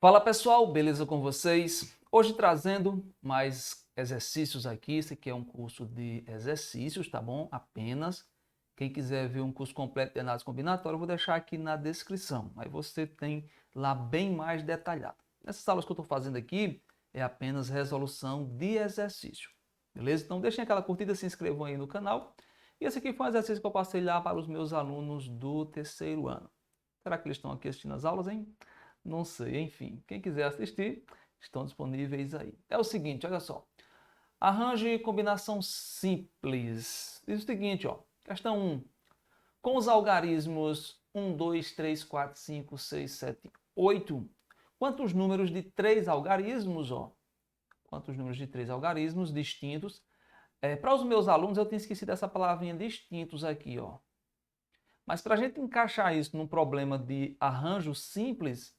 Fala pessoal, beleza com vocês? Hoje trazendo mais exercícios aqui. Esse aqui é um curso de exercícios, tá bom? Apenas. Quem quiser ver um curso completo de análise combinatória, eu vou deixar aqui na descrição. Aí você tem lá bem mais detalhado. Nessas aulas que eu estou fazendo aqui é apenas resolução de exercício, beleza? Então deixem aquela curtida, se inscrevam aí no canal. E esse aqui foi um exercício que eu passei lá para os meus alunos do terceiro ano. Será que eles estão aqui assistindo as aulas, hein? Não sei, enfim. Quem quiser assistir, estão disponíveis aí. É o seguinte, olha só. Arranje combinação simples. Diz o seguinte, ó. Questão 1. Com os algarismos 1, 2, 3, 4, 5, 6, 7, 8, quantos números de 3 algarismos, ó? Quantos números de 3 algarismos distintos? Para os meus alunos, eu tinha esquecido essa palavrinha distintos aqui, ó. Mas para a gente encaixar isso num problema de arranjo simples,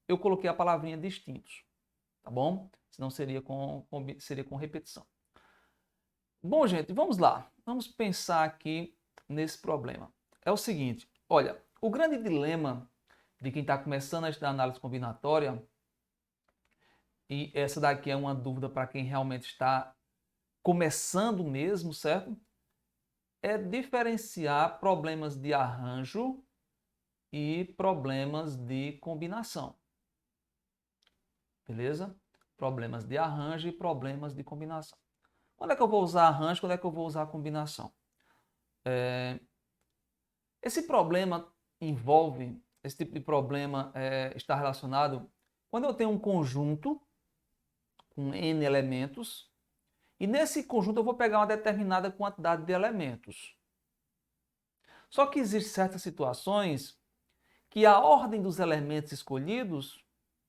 eu coloquei a palavrinha distintos, tá bom? Senão seria com repetição. Bom, gente, vamos lá. Vamos pensar aqui nesse problema. É o seguinte, olha, o grande dilema de quem está começando a estudar análise combinatória, e essa daqui é uma dúvida para quem realmente está começando mesmo, certo? É diferenciar problemas de arranjo e problemas de combinação. Beleza? Problemas de arranjo e problemas de combinação. Quando é que eu vou usar arranjo, quando é que eu vou usar combinação? Esse problema envolve, esse tipo de problema está relacionado quando eu tenho um conjunto com N elementos e nesse conjunto eu vou pegar uma determinada quantidade de elementos. Só que existem certas situações que a ordem dos elementos escolhidos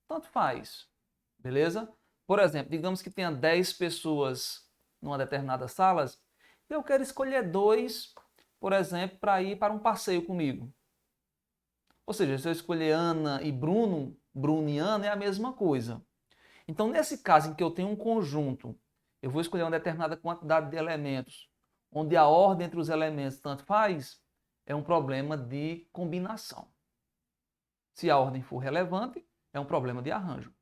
tanto faz, beleza? Por exemplo, digamos que tenha 10 pessoas numa determinada sala e eu quero escolher 2, por exemplo, para ir para um passeio comigo. Ou seja, se eu escolher Ana e Bruno, Bruno e Ana é a mesma coisa. Então, nesse caso em que eu tenho um conjunto, eu vou escolher uma determinada quantidade de elementos, onde a ordem entre os elementos tanto faz, é um problema de combinação. Se a ordem for relevante, é um problema de arranjo.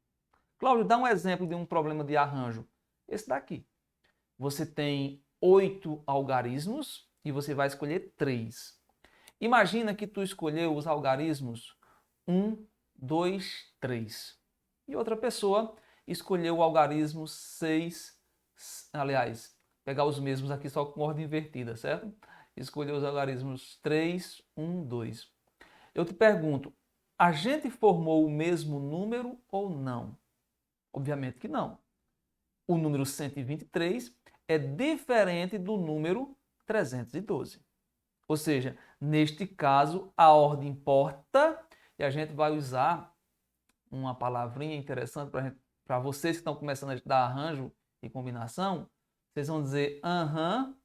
Cláudio, dá um exemplo de um problema de arranjo. Esse daqui. Você tem 8 algarismos e você vai escolher 3. Imagina que tu escolheu os algarismos 1, 2, 3. E outra pessoa escolheu o algarismo 6, aliás, pegar os mesmos aqui só com ordem invertida, certo? Escolheu os algarismos 3, 1, 2. Eu te pergunto, a gente formou o mesmo número ou não? Obviamente que não. O número 123 é diferente do número 312. Ou seja, neste caso, a ordem importa e a gente vai usar uma palavrinha interessante para vocês que estão começando a estudar arranjo e combinação. Vocês vão dizer aham,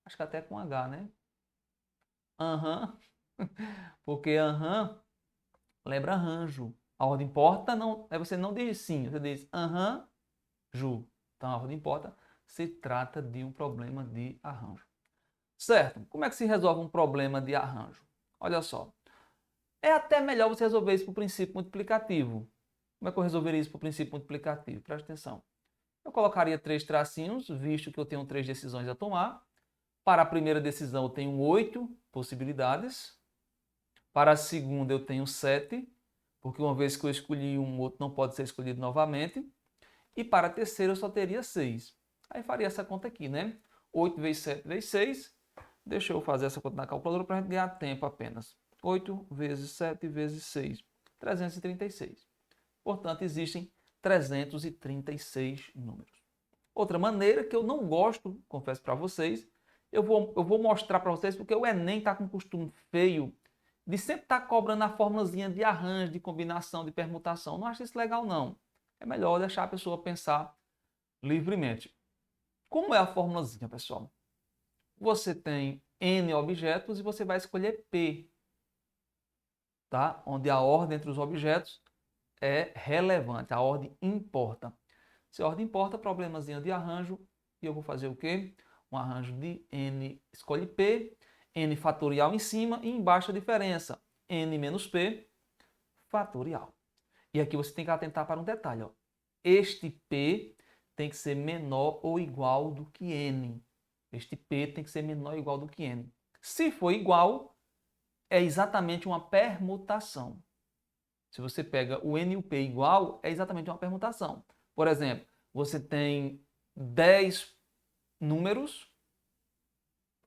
acho que até com H, né? Aham, porque aham lembra arranjo. A ordem importa, não, você não diz sim, você diz aham, Ju. Então a ordem importa, se trata de um problema de arranjo. Certo, como é que se resolve um problema de arranjo? Olha só, é até melhor você resolver isso por princípio multiplicativo. Como é que eu resolveria isso por princípio multiplicativo? Presta atenção. Eu colocaria 3 tracinhos, visto que eu tenho 3 decisões a tomar. Para a primeira decisão eu tenho 8 possibilidades. Para a segunda eu tenho 7, porque uma vez que eu escolhi um, outro não pode ser escolhido novamente. E para a terceira eu só teria 6. Aí faria essa conta aqui, né? 8 vezes 7 vezes 6. Deixa eu fazer essa conta na calculadora para a gente ganhar tempo apenas. 8 vezes 7 vezes 6. 336. Portanto, existem 336 números. Outra maneira que eu não gosto, confesso para vocês, eu vou mostrar para vocês porque o Enem está com um costume feio de sempre estar cobrando a formulazinha de arranjo, de combinação, de permutação. Não acho isso legal, não. É melhor deixar a pessoa pensar livremente. Como é a formulazinha, pessoal? Você tem N objetos e você vai escolher P, tá? Onde a ordem entre os objetos é relevante, a ordem importa. Se a ordem importa, problemazinho de arranjo, e eu vou fazer o quê? Um arranjo de N, escolhe P, N fatorial em cima e embaixo a diferença. n menos p fatorial. E aqui você tem que atentar para um detalhe. Ó. Este p tem que ser menor ou igual do que n. Este p tem que ser menor ou igual do que n. Se for igual, é exatamente uma permutação. Se você pega o n e o p igual, é exatamente uma permutação. Por exemplo, você tem 10 números,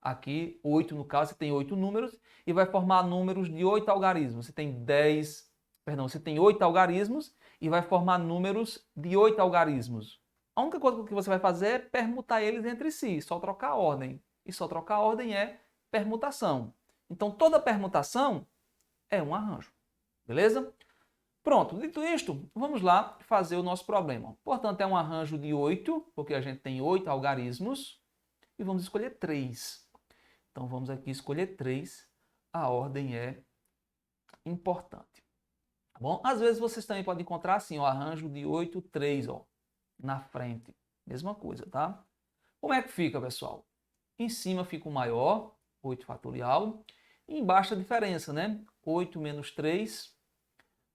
aqui 8 no caso, você tem 8 números, e vai formar números de 8 algarismos. Você tem 8 algarismos e vai formar números de 8 algarismos. A única coisa que você vai fazer é permutar eles entre si, só trocar a ordem. E só trocar a ordem é permutação. Então, toda permutação é um arranjo. Beleza? Pronto, dito isto, vamos lá fazer o nosso problema. Portanto, é um arranjo de 8, porque a gente tem 8 algarismos, e vamos escolher 3. Então, vamos aqui escolher 3. A ordem é importante. Tá bom? Às vezes, vocês também podem encontrar assim, o arranjo de 8, 3, ó, na frente. Mesma coisa, tá? Como é que fica, pessoal? Em cima fica o maior, 8 fatorial, e embaixo a diferença, né? 8 menos 3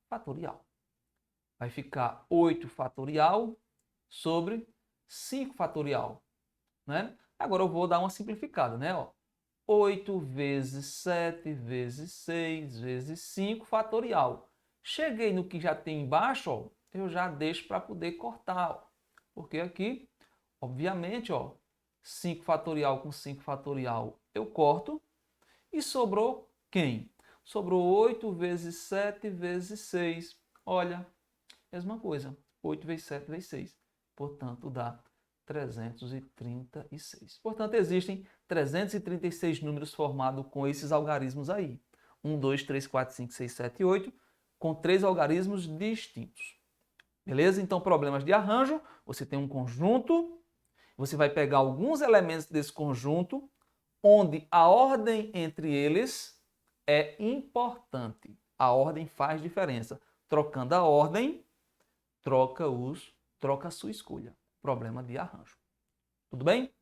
fatorial. Vai ficar 8 fatorial sobre 5 fatorial, né? Agora eu vou dar uma simplificada, né? Ó, 8 vezes 7 vezes 6 vezes 5 fatorial. Cheguei no que já tem embaixo, ó, eu já deixo para poder cortar, ó, porque aqui, obviamente, ó, 5 fatorial com 5 fatorial eu corto e sobrou quem? Sobrou 8 vezes 7 vezes 6. Olha, mesma coisa. 8 vezes 7 vezes 6. Portanto, dá 336. Portanto, existem 336 números formados com esses algarismos aí. 1, 2, 3, 4, 5, 6, 7 e 8, com 3 algarismos distintos. Beleza? Então, problemas de arranjo, você tem um conjunto, você vai pegar alguns elementos desse conjunto, onde a ordem entre eles é importante. A ordem faz diferença. Trocando a ordem, troca a sua escolha. Problema de arranjo. Tudo bem?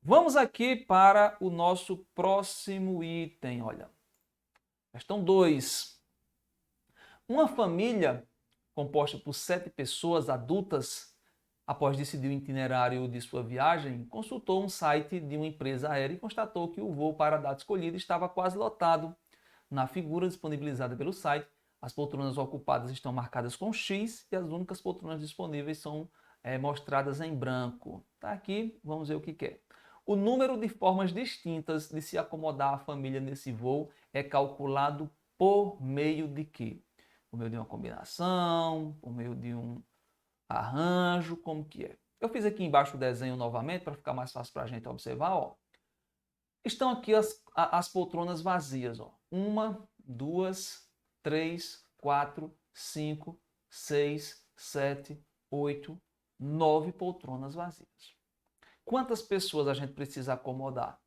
Vamos aqui para o nosso próximo item. Olha, questão 2. Uma família composta por 7 pessoas adultas, após decidir o itinerário de sua viagem, consultou um site de uma empresa aérea e constatou que o voo para a data escolhida estava quase lotado. Na figura disponibilizada pelo site, as poltronas ocupadas estão marcadas com X e as únicas poltronas disponíveis são mostradas em branco. Tá aqui, vamos ver o que é. O número de formas distintas de se acomodar a família nesse voo é calculado por meio de quê? Por meio de uma combinação, por meio de um arranjo, como que é? Eu fiz aqui embaixo o desenho novamente para ficar mais fácil para a gente observar. Ó. Estão aqui as poltronas vazias. Ó. 1, 2, 3, 4, 5, 6, 7, 8, 9 poltronas vazias. Quantas pessoas a gente precisa acomodar?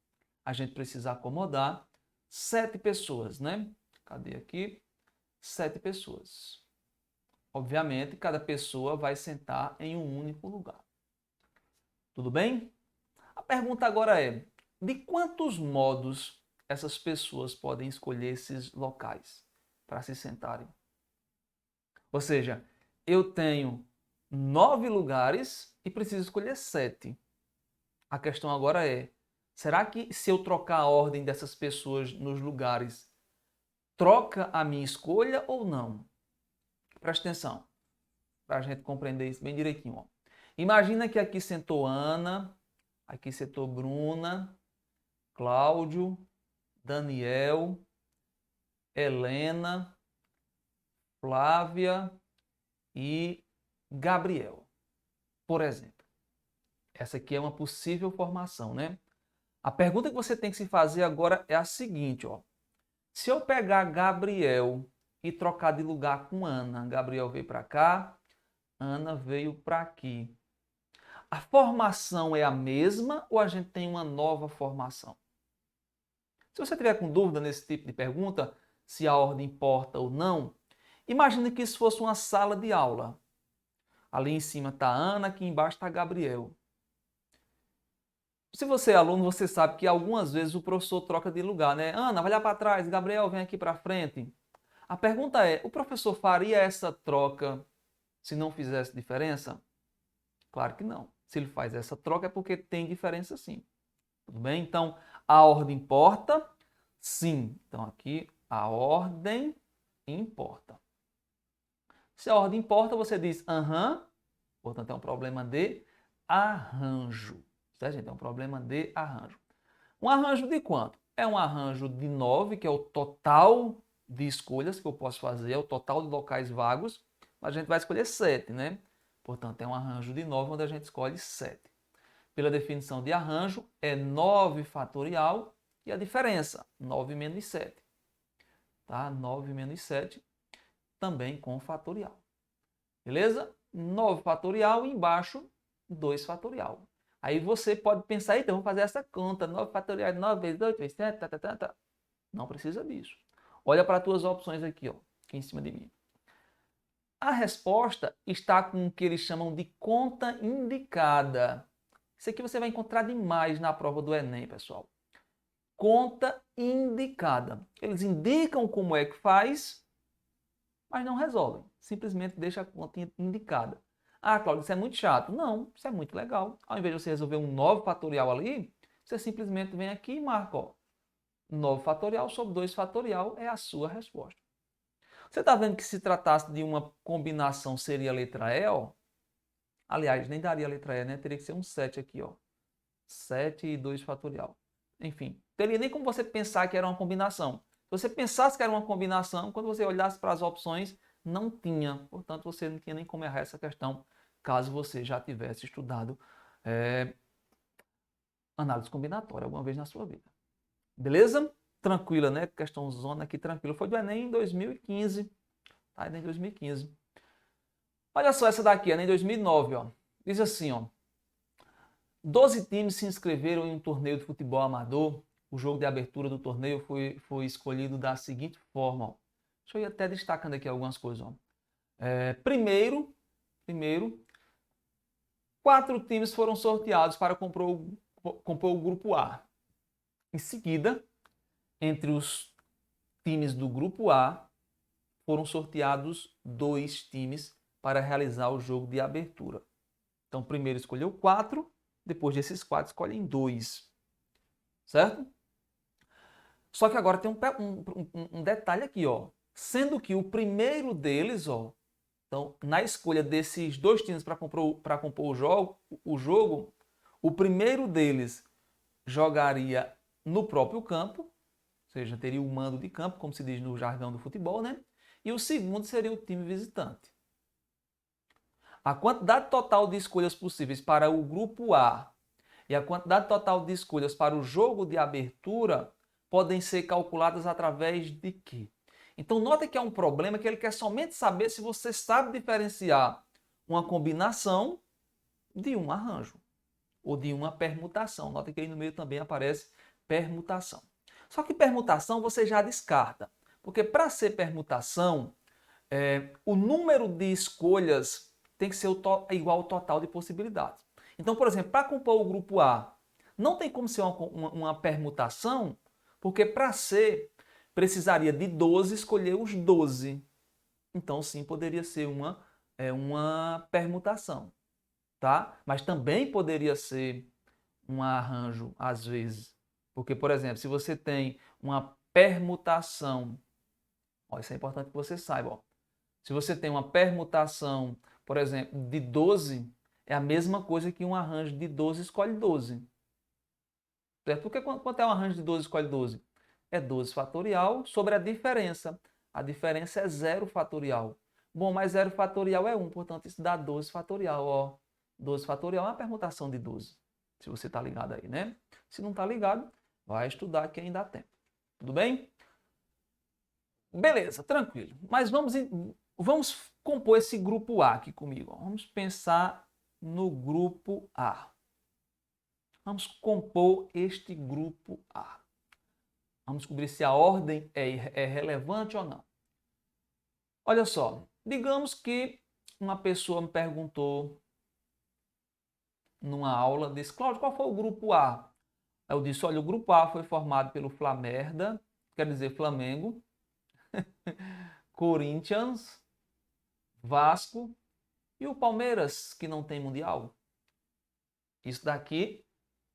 A gente precisa acomodar 7 pessoas, né? Cadê aqui? 7 pessoas. Obviamente, cada pessoa vai sentar em um único lugar. Tudo bem? A pergunta agora é, de quantos modos essas pessoas podem escolher esses locais para se sentarem? Ou seja, eu tenho 9 lugares e preciso escolher 7. A questão agora é, será que se eu trocar a ordem dessas pessoas nos lugares, troca a minha escolha ou não? Presta atenção, para a gente compreender isso bem direitinho. Ó. Imagina que aqui sentou Ana, aqui sentou Bruna, Cláudio, Daniel, Helena, Flávia e Gabriel, por exemplo. Essa aqui é uma possível formação, né? A pergunta que você tem que se fazer agora é a seguinte, ó. Se eu pegar Gabriel e trocar de lugar com Ana, Gabriel veio para cá, Ana veio para aqui. A formação é a mesma ou a gente tem uma nova formação? Se você tiver com dúvida nesse tipo de pergunta, se a ordem importa ou não, imagine que isso fosse uma sala de aula. Ali em cima está Ana, aqui embaixo está Gabriel. Se você é aluno, você sabe que algumas vezes o professor troca de lugar, né? Ana, vai lá para trás, Gabriel, vem aqui para frente. A pergunta é, o professor faria essa troca se não fizesse diferença? Claro que não. Se ele faz essa troca é porque tem diferença sim. Tudo bem? Então, a ordem importa? Sim. Então, aqui, a ordem importa. Se a ordem importa, você diz aham. Portanto, é um problema de arranjo. Certo, gente? É um problema de arranjo. Um arranjo de quanto? É um arranjo de 9, que é o total de escolhas que eu posso fazer, é o total de locais vagos, mas a gente vai escolher 7, né? Portanto, é um arranjo de 9, onde a gente escolhe 7. Pela definição de arranjo, é 9 fatorial e a diferença, 9 menos 7. Tá? 9 menos 7, também com fatorial. Beleza? 9 fatorial e embaixo 2 fatorial. Aí você pode pensar, então, vamos fazer essa conta, 9 fatorial de 9 vezes 2 vezes 7, tá. Não precisa disso. Olha para as tuas opções aqui, ó, aqui em cima de mim. A resposta está com o que eles chamam de conta indicada. Isso aqui você vai encontrar demais na prova do Enem, pessoal. Conta indicada. Eles indicam como é que faz, mas não resolvem. Simplesmente deixa a conta indicada. Ah, Cláudio, isso é muito chato. Não, isso é muito legal. Ao invés de você resolver um 9 fatorial ali, você simplesmente vem aqui e marca, ó, 9 fatorial sobre 2 fatorial é a sua resposta. Você está vendo que se tratasse de uma combinação seria a letra E, ó? Aliás, nem daria a letra E, né? Teria que ser um 7 aqui, ó. 7 e 2 fatorial. Enfim, teria nem como você pensar que era uma combinação. Se você pensasse que era uma combinação, quando você olhasse para as opções, não tinha. Portanto, você não tinha nem como errar essa questão, caso você já tivesse estudado análise combinatória alguma vez na sua vida. Beleza? Tranquila, né? Questão zona aqui tranquila. Foi do Enem em 2015. Tá? Enem em 2015. Olha só essa daqui, Enem 2009, ó. Diz assim, ó. 12 times se inscreveram em um torneio de futebol amador. O jogo de abertura do torneio foi escolhido da seguinte forma. Ó. Deixa eu ir até destacando aqui algumas coisas. Ó. Primeiro, 4 times foram sorteados para compor o grupo A. Em seguida, entre os times do grupo A, foram sorteados 2 times para realizar o jogo de abertura. Então, primeiro escolheu 4, depois desses 4 escolhem 2. Certo? Só que agora tem um detalhe aqui, ó. Sendo que o primeiro deles, ó, então, na escolha desses 2 times para compor o jogo, o primeiro deles jogaria no próprio campo, ou seja, teria o mando de campo, como se diz no jargão do futebol, né? E o segundo seria o time visitante. A quantidade total de escolhas possíveis para o grupo A e a quantidade total de escolhas para o jogo de abertura podem ser calculadas através de quê? Então, nota que é um problema que ele quer somente saber se você sabe diferenciar uma combinação de um arranjo ou de uma permutação. Nota que aí no meio também aparece permutação. Só que permutação você já descarta, porque para ser permutação, o número de escolhas tem que ser igual ao total de possibilidades. Então, por exemplo, para compor o grupo A, não tem como ser uma permutação, porque para ser, precisaria de 12 escolher os 12. Então, sim, poderia ser uma permutação, tá? Mas também poderia ser um arranjo, às vezes. Porque, por exemplo, se você tem uma permutação, ó, isso é importante que você saiba, ó. Se você tem uma permutação, por exemplo, de 12, é a mesma coisa que um arranjo de 12 escolhe 12. Certo? Porque quanto é um arranjo de 12 escolhe 12? É 12 fatorial sobre a diferença. A diferença é 0 fatorial. Bom, mas 0 fatorial é 1, portanto isso dá 12 fatorial. Ó. 12 fatorial é uma permutação de 12. Se você está ligado aí, né? Se não está ligado, vai estudar que ainda há tempo. Tudo bem? Beleza, tranquilo. Mas vamos compor esse grupo A aqui comigo. Vamos pensar no grupo A. Vamos compor este grupo A. Vamos descobrir se a ordem é relevante ou não. Olha só, digamos que uma pessoa me perguntou numa aula, disse, Cláudio, qual foi o grupo A? Eu disse, olha, o grupo A foi formado pelo Flamerda, quer dizer Flamengo, Corinthians, Vasco e o Palmeiras, que não tem Mundial. Isso daqui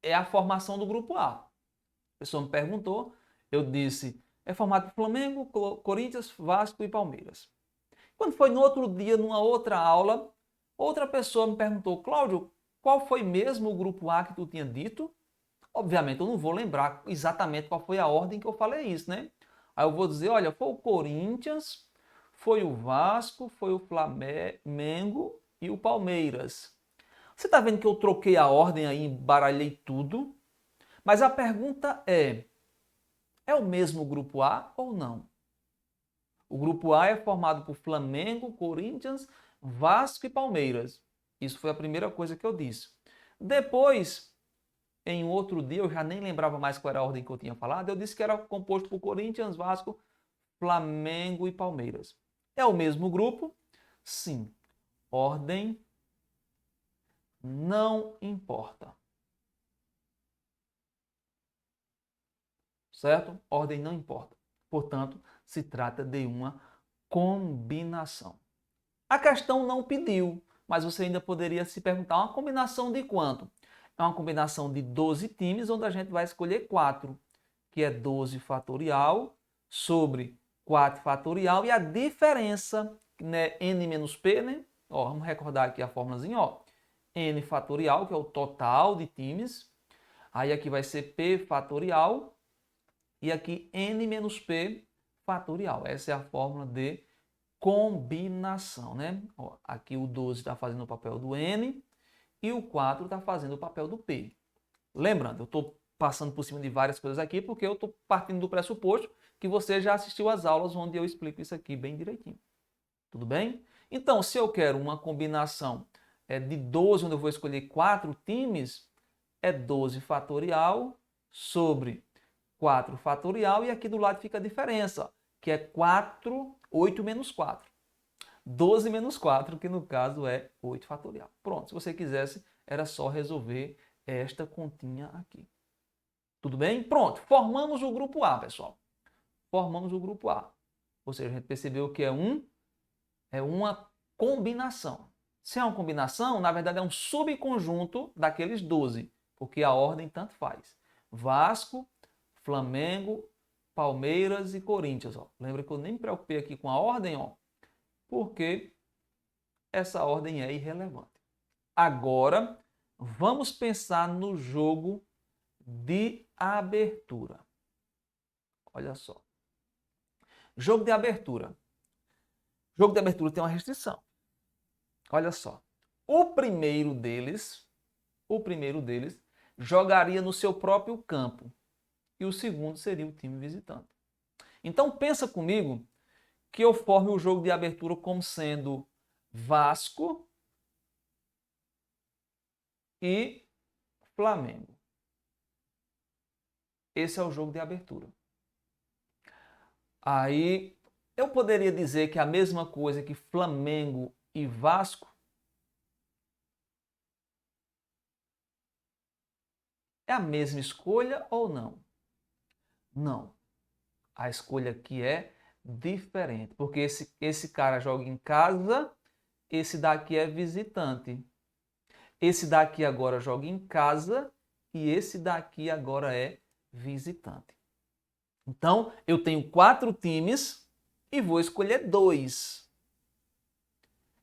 é a formação do grupo A. A pessoa me perguntou, eu disse, é formado por Flamengo, Corinthians, Vasco e Palmeiras. Quando foi no outro dia, numa outra aula, outra pessoa me perguntou, Cláudio, qual foi mesmo o grupo A que tu tinha dito? Obviamente, eu não vou lembrar exatamente qual foi a ordem que eu falei isso, né? Aí eu vou dizer, olha, foi o Corinthians, foi o Vasco, foi o Flamengo e o Palmeiras. Você está vendo que eu troquei a ordem aí, embaralhei tudo? Mas a pergunta é o mesmo grupo A ou não? O grupo A é formado por Flamengo, Corinthians, Vasco e Palmeiras. Isso foi a primeira coisa que eu disse. Depois, em outro dia, eu já nem lembrava mais qual era a ordem que eu tinha falado, eu disse que era composto por Corinthians, Vasco, Flamengo e Palmeiras. É o mesmo grupo? Sim. Ordem não importa. Certo? Ordem não importa. Portanto, se trata de uma combinação. A questão não pediu, mas você ainda poderia se perguntar, uma combinação de quanto? É uma combinação de 12 times, onde a gente vai escolher 4, que é 12 fatorial sobre 4 fatorial, e a diferença, né, n menos p, né? Ó, vamos recordar aqui a formulazinha, ó. N fatorial, que é o total de times, aí aqui vai ser p fatorial, e aqui n menos p fatorial. Essa é a fórmula de combinação, né? Ó, aqui o 12 está fazendo o papel do n e o 4 está fazendo o papel do p. Lembrando, eu estou passando por cima de várias coisas aqui porque eu estou partindo do pressuposto que você já assistiu às aulas onde eu explico isso aqui bem direitinho. Tudo bem? Então, se eu quero uma combinação de 12, onde eu vou escolher 4 times, é 12 fatorial sobre 4 fatorial, e aqui do lado fica a diferença, que é 8 menos 4. 12 menos 4, que no caso é 8 fatorial. Pronto, se você quisesse, era só resolver esta continha aqui. Tudo bem? Pronto, formamos o grupo A, pessoal. Formamos o grupo A. Ou seja, a gente percebeu que é uma combinação. Se é uma combinação, na verdade é um subconjunto daqueles 12, porque a ordem tanto faz. Vasco, Flamengo, Palmeiras e Corinthians. Ó. Lembra que eu nem me preocupei aqui com a ordem, ó, porque essa ordem é irrelevante. Agora, vamos pensar no jogo de abertura. Olha só. Jogo de abertura. Jogo de abertura tem uma restrição. Olha só. O primeiro deles jogaria no seu próprio campo e o segundo seria o time visitante. Então pensa comigo que eu forme o jogo de abertura como sendo Vasco e Flamengo. Esse é o jogo de abertura. Aí eu poderia dizer que é a mesma coisa que Flamengo e Vasco. É a mesma escolha ou não? Não. A escolha aqui é diferente, porque esse cara joga em casa, esse daqui é visitante. Esse daqui agora joga em casa e esse daqui agora é visitante. Então, eu tenho 4 times e vou escolher 2.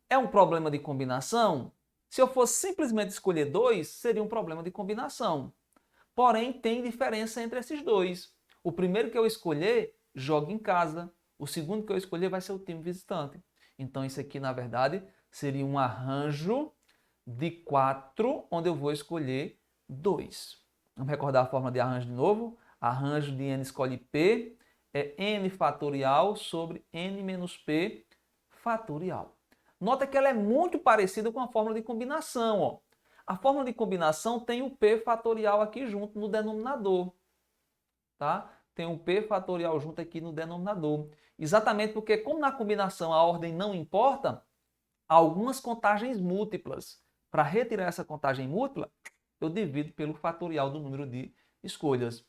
É um problema de combinação? Se eu fosse simplesmente escolher 2, seria um problema de combinação. Porém, tem diferença entre esses dois. O primeiro que eu escolher joga em casa. O segundo que eu escolher vai ser o time visitante. Então, isso aqui, na verdade, seria um arranjo de 4, onde eu vou escolher 2. Vamos recordar a forma de arranjo de novo? Arranjo de n escolhe p é n fatorial sobre n menos p fatorial. Nota que ela é muito parecida com a fórmula de combinação. Ó. A fórmula de combinação tem o p fatorial aqui junto no denominador. Tá? Tem o p fatorial junto aqui no denominador. Exatamente porque, como na combinação a ordem não importa, há algumas contagens múltiplas. Para retirar essa contagem múltipla, eu divido pelo fatorial do número de escolhas.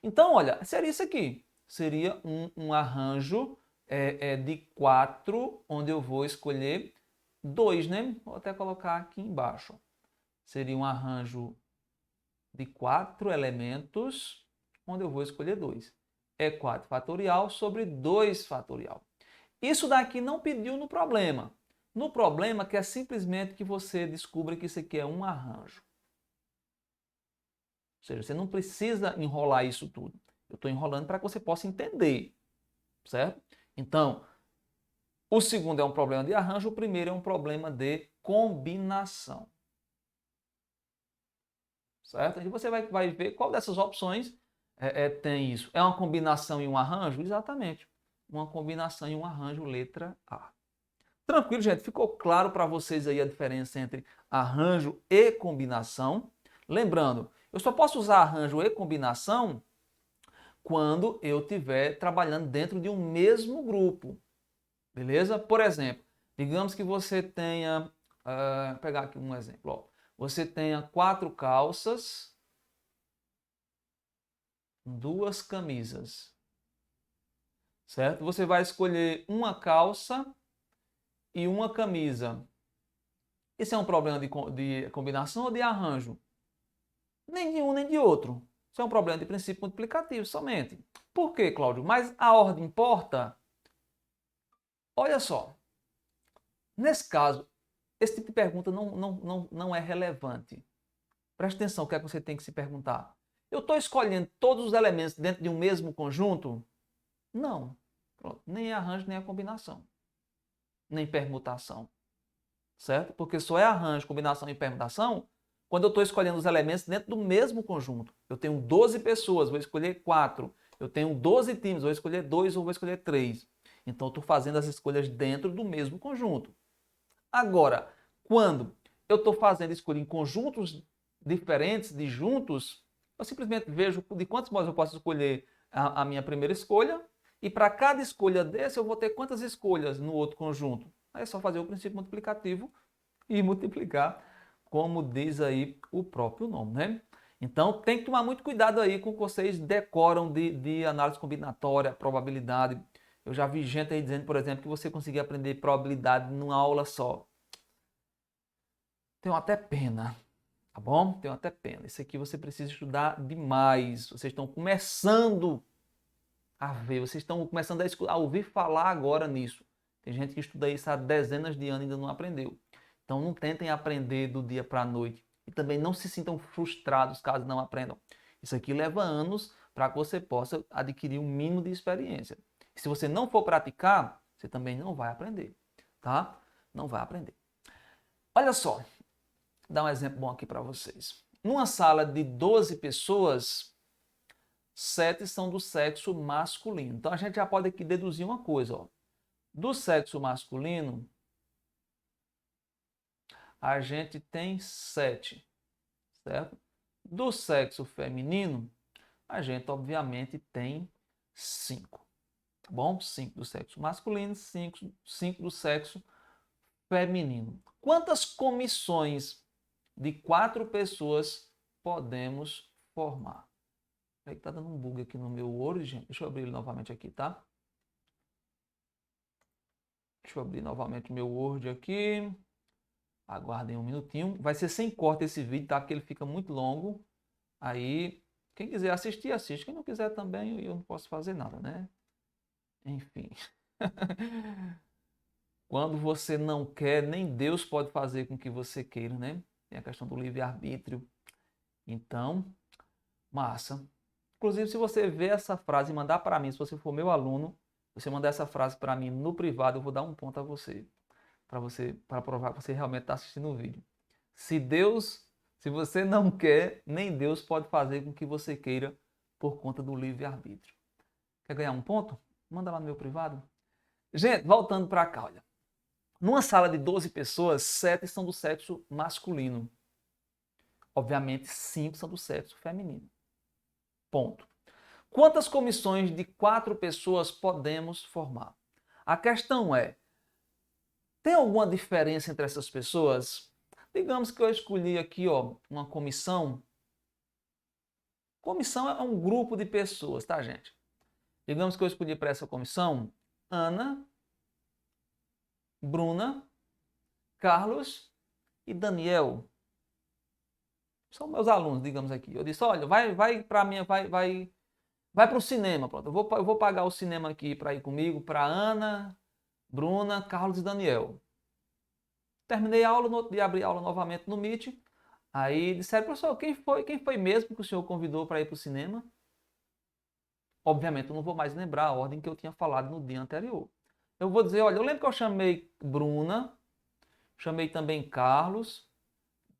Então, olha, seria isso aqui. Seria um arranjo é de 4, onde eu vou escolher 2, né? Vou até colocar aqui embaixo. Seria um arranjo de 4 elementos, onde eu vou escolher 2. É 4 fatorial sobre 2 fatorial. Isso daqui não pediu no problema. No problema, que é simplesmente que você descubra que isso aqui é um arranjo. Ou seja, você não precisa enrolar isso tudo. Eu estou enrolando para que você possa entender, certo? Então, o segundo é um problema de arranjo, o primeiro é um problema de combinação. Certo? E você vai ver qual dessas opções tem isso. É uma combinação e um arranjo? Exatamente. Uma combinação e um arranjo, letra A. Tranquilo, gente? Ficou claro para vocês aí a diferença entre arranjo e combinação? Lembrando, eu só posso usar arranjo e combinação quando eu estiver trabalhando dentro de um mesmo grupo. Beleza? Por exemplo, digamos que você tenha, vou pegar aqui um exemplo, ó. Você tenha 4 calças, 2 camisas, certo? Você vai escolher uma calça e uma camisa. Isso é um problema de combinação ou de arranjo? Nem de um nem de outro. Isso é um problema de princípio multiplicativo somente. Por quê, Cláudio? Mas a ordem importa? Olha só, nesse caso, esse tipo de pergunta não é relevante. Preste atenção, o que é que você tem que se perguntar. Eu estou escolhendo todos os elementos dentro de um mesmo conjunto? Não. Pronto. Nem arranjo, nem a combinação. Nem permutação. Certo? Porque só é arranjo, combinação e permutação quando eu estou escolhendo os elementos dentro do mesmo conjunto. Eu tenho 12 pessoas, vou escolher 4. Eu tenho 12 times, vou escolher 2 ou vou escolher 3. Então, eu estou fazendo as escolhas dentro do mesmo conjunto. Agora, quando eu estou fazendo escolha em conjuntos diferentes, de juntos, eu simplesmente vejo de quantos modos eu posso escolher a minha primeira escolha, e para cada escolha desse eu vou ter quantas escolhas no outro conjunto. Aí é só fazer o princípio multiplicativo e multiplicar, como diz aí o próprio nome, né? Então tem que tomar muito cuidado aí com o que vocês decoram de análise combinatória, probabilidade. Eu já vi gente aí dizendo, por exemplo, que você conseguia aprender probabilidade numa aula só. Tenho até pena, tá bom? Tenho até pena. Isso aqui você precisa estudar demais. Vocês estão começando a ver, vocês estão começando a ouvir falar agora nisso. Tem gente que estuda isso há dezenas de anos e ainda não aprendeu. Então não tentem aprender do dia para a noite. E também não se sintam frustrados caso não aprendam. Isso aqui leva anos para que você possa adquirir um mínimo de experiência. E se você não for praticar, você também não vai aprender, tá? Não vai aprender. Olha só, vou dar um exemplo bom aqui para vocês. Numa sala de 12 pessoas, 7 são do sexo masculino. Então a gente já pode aqui deduzir uma coisa, ó. Do sexo masculino, a gente tem 7, certo? Do sexo feminino, a gente obviamente tem 5, tá bom? 5 do sexo masculino, 5 do sexo feminino. Quantas comissões de 4 pessoas podemos formar? É que tá dando um bug aqui no meu Word, gente. Deixa eu abrir ele novamente aqui, tá? Deixa eu abrir novamente o meu Word aqui. Aguardem um minutinho. Vai ser sem corte esse vídeo, tá? Porque ele fica muito longo. Aí, quem quiser assistir, assiste. Quem não quiser também, eu não posso fazer nada, né? Enfim. Quando você não quer, nem Deus pode fazer com que você queira, né? Tem a questão do livre-arbítrio. Então, massa. Inclusive, se você ver essa frase e mandar para mim, se você for meu aluno, você mandar essa frase para mim no privado, eu vou dar um ponto a você, para provar que você realmente está assistindo o vídeo. Se você não quer, nem Deus pode fazer com que você queira por conta do livre-arbítrio. Quer ganhar um ponto? Manda lá no meu privado. Gente, voltando para cá, olha. Numa sala de 12 pessoas, 7 são do sexo masculino. Obviamente, 5 são do sexo feminino. Ponto. Quantas comissões de 4 pessoas podemos formar? A questão é, tem alguma diferença entre essas pessoas? Digamos que eu escolhi aqui, ó, uma comissão. Comissão é um grupo de pessoas, tá, gente? Digamos que eu escolhi para essa comissão Ana, Bruna, Carlos e Daniel. São meus alunos, digamos aqui. Eu disse, olha, vai para o cinema. Pronto, eu vou pagar o cinema aqui para ir comigo, para Ana, Bruna, Carlos e Daniel. Terminei a aula, no outro dia abri a aula novamente no Meet. Aí disseram, professor, quem foi mesmo que o senhor convidou para ir para o cinema? Obviamente, eu não vou mais lembrar a ordem que eu tinha falado no dia anterior. Eu vou dizer, olha, eu lembro que eu chamei Bruna, chamei também Carlos,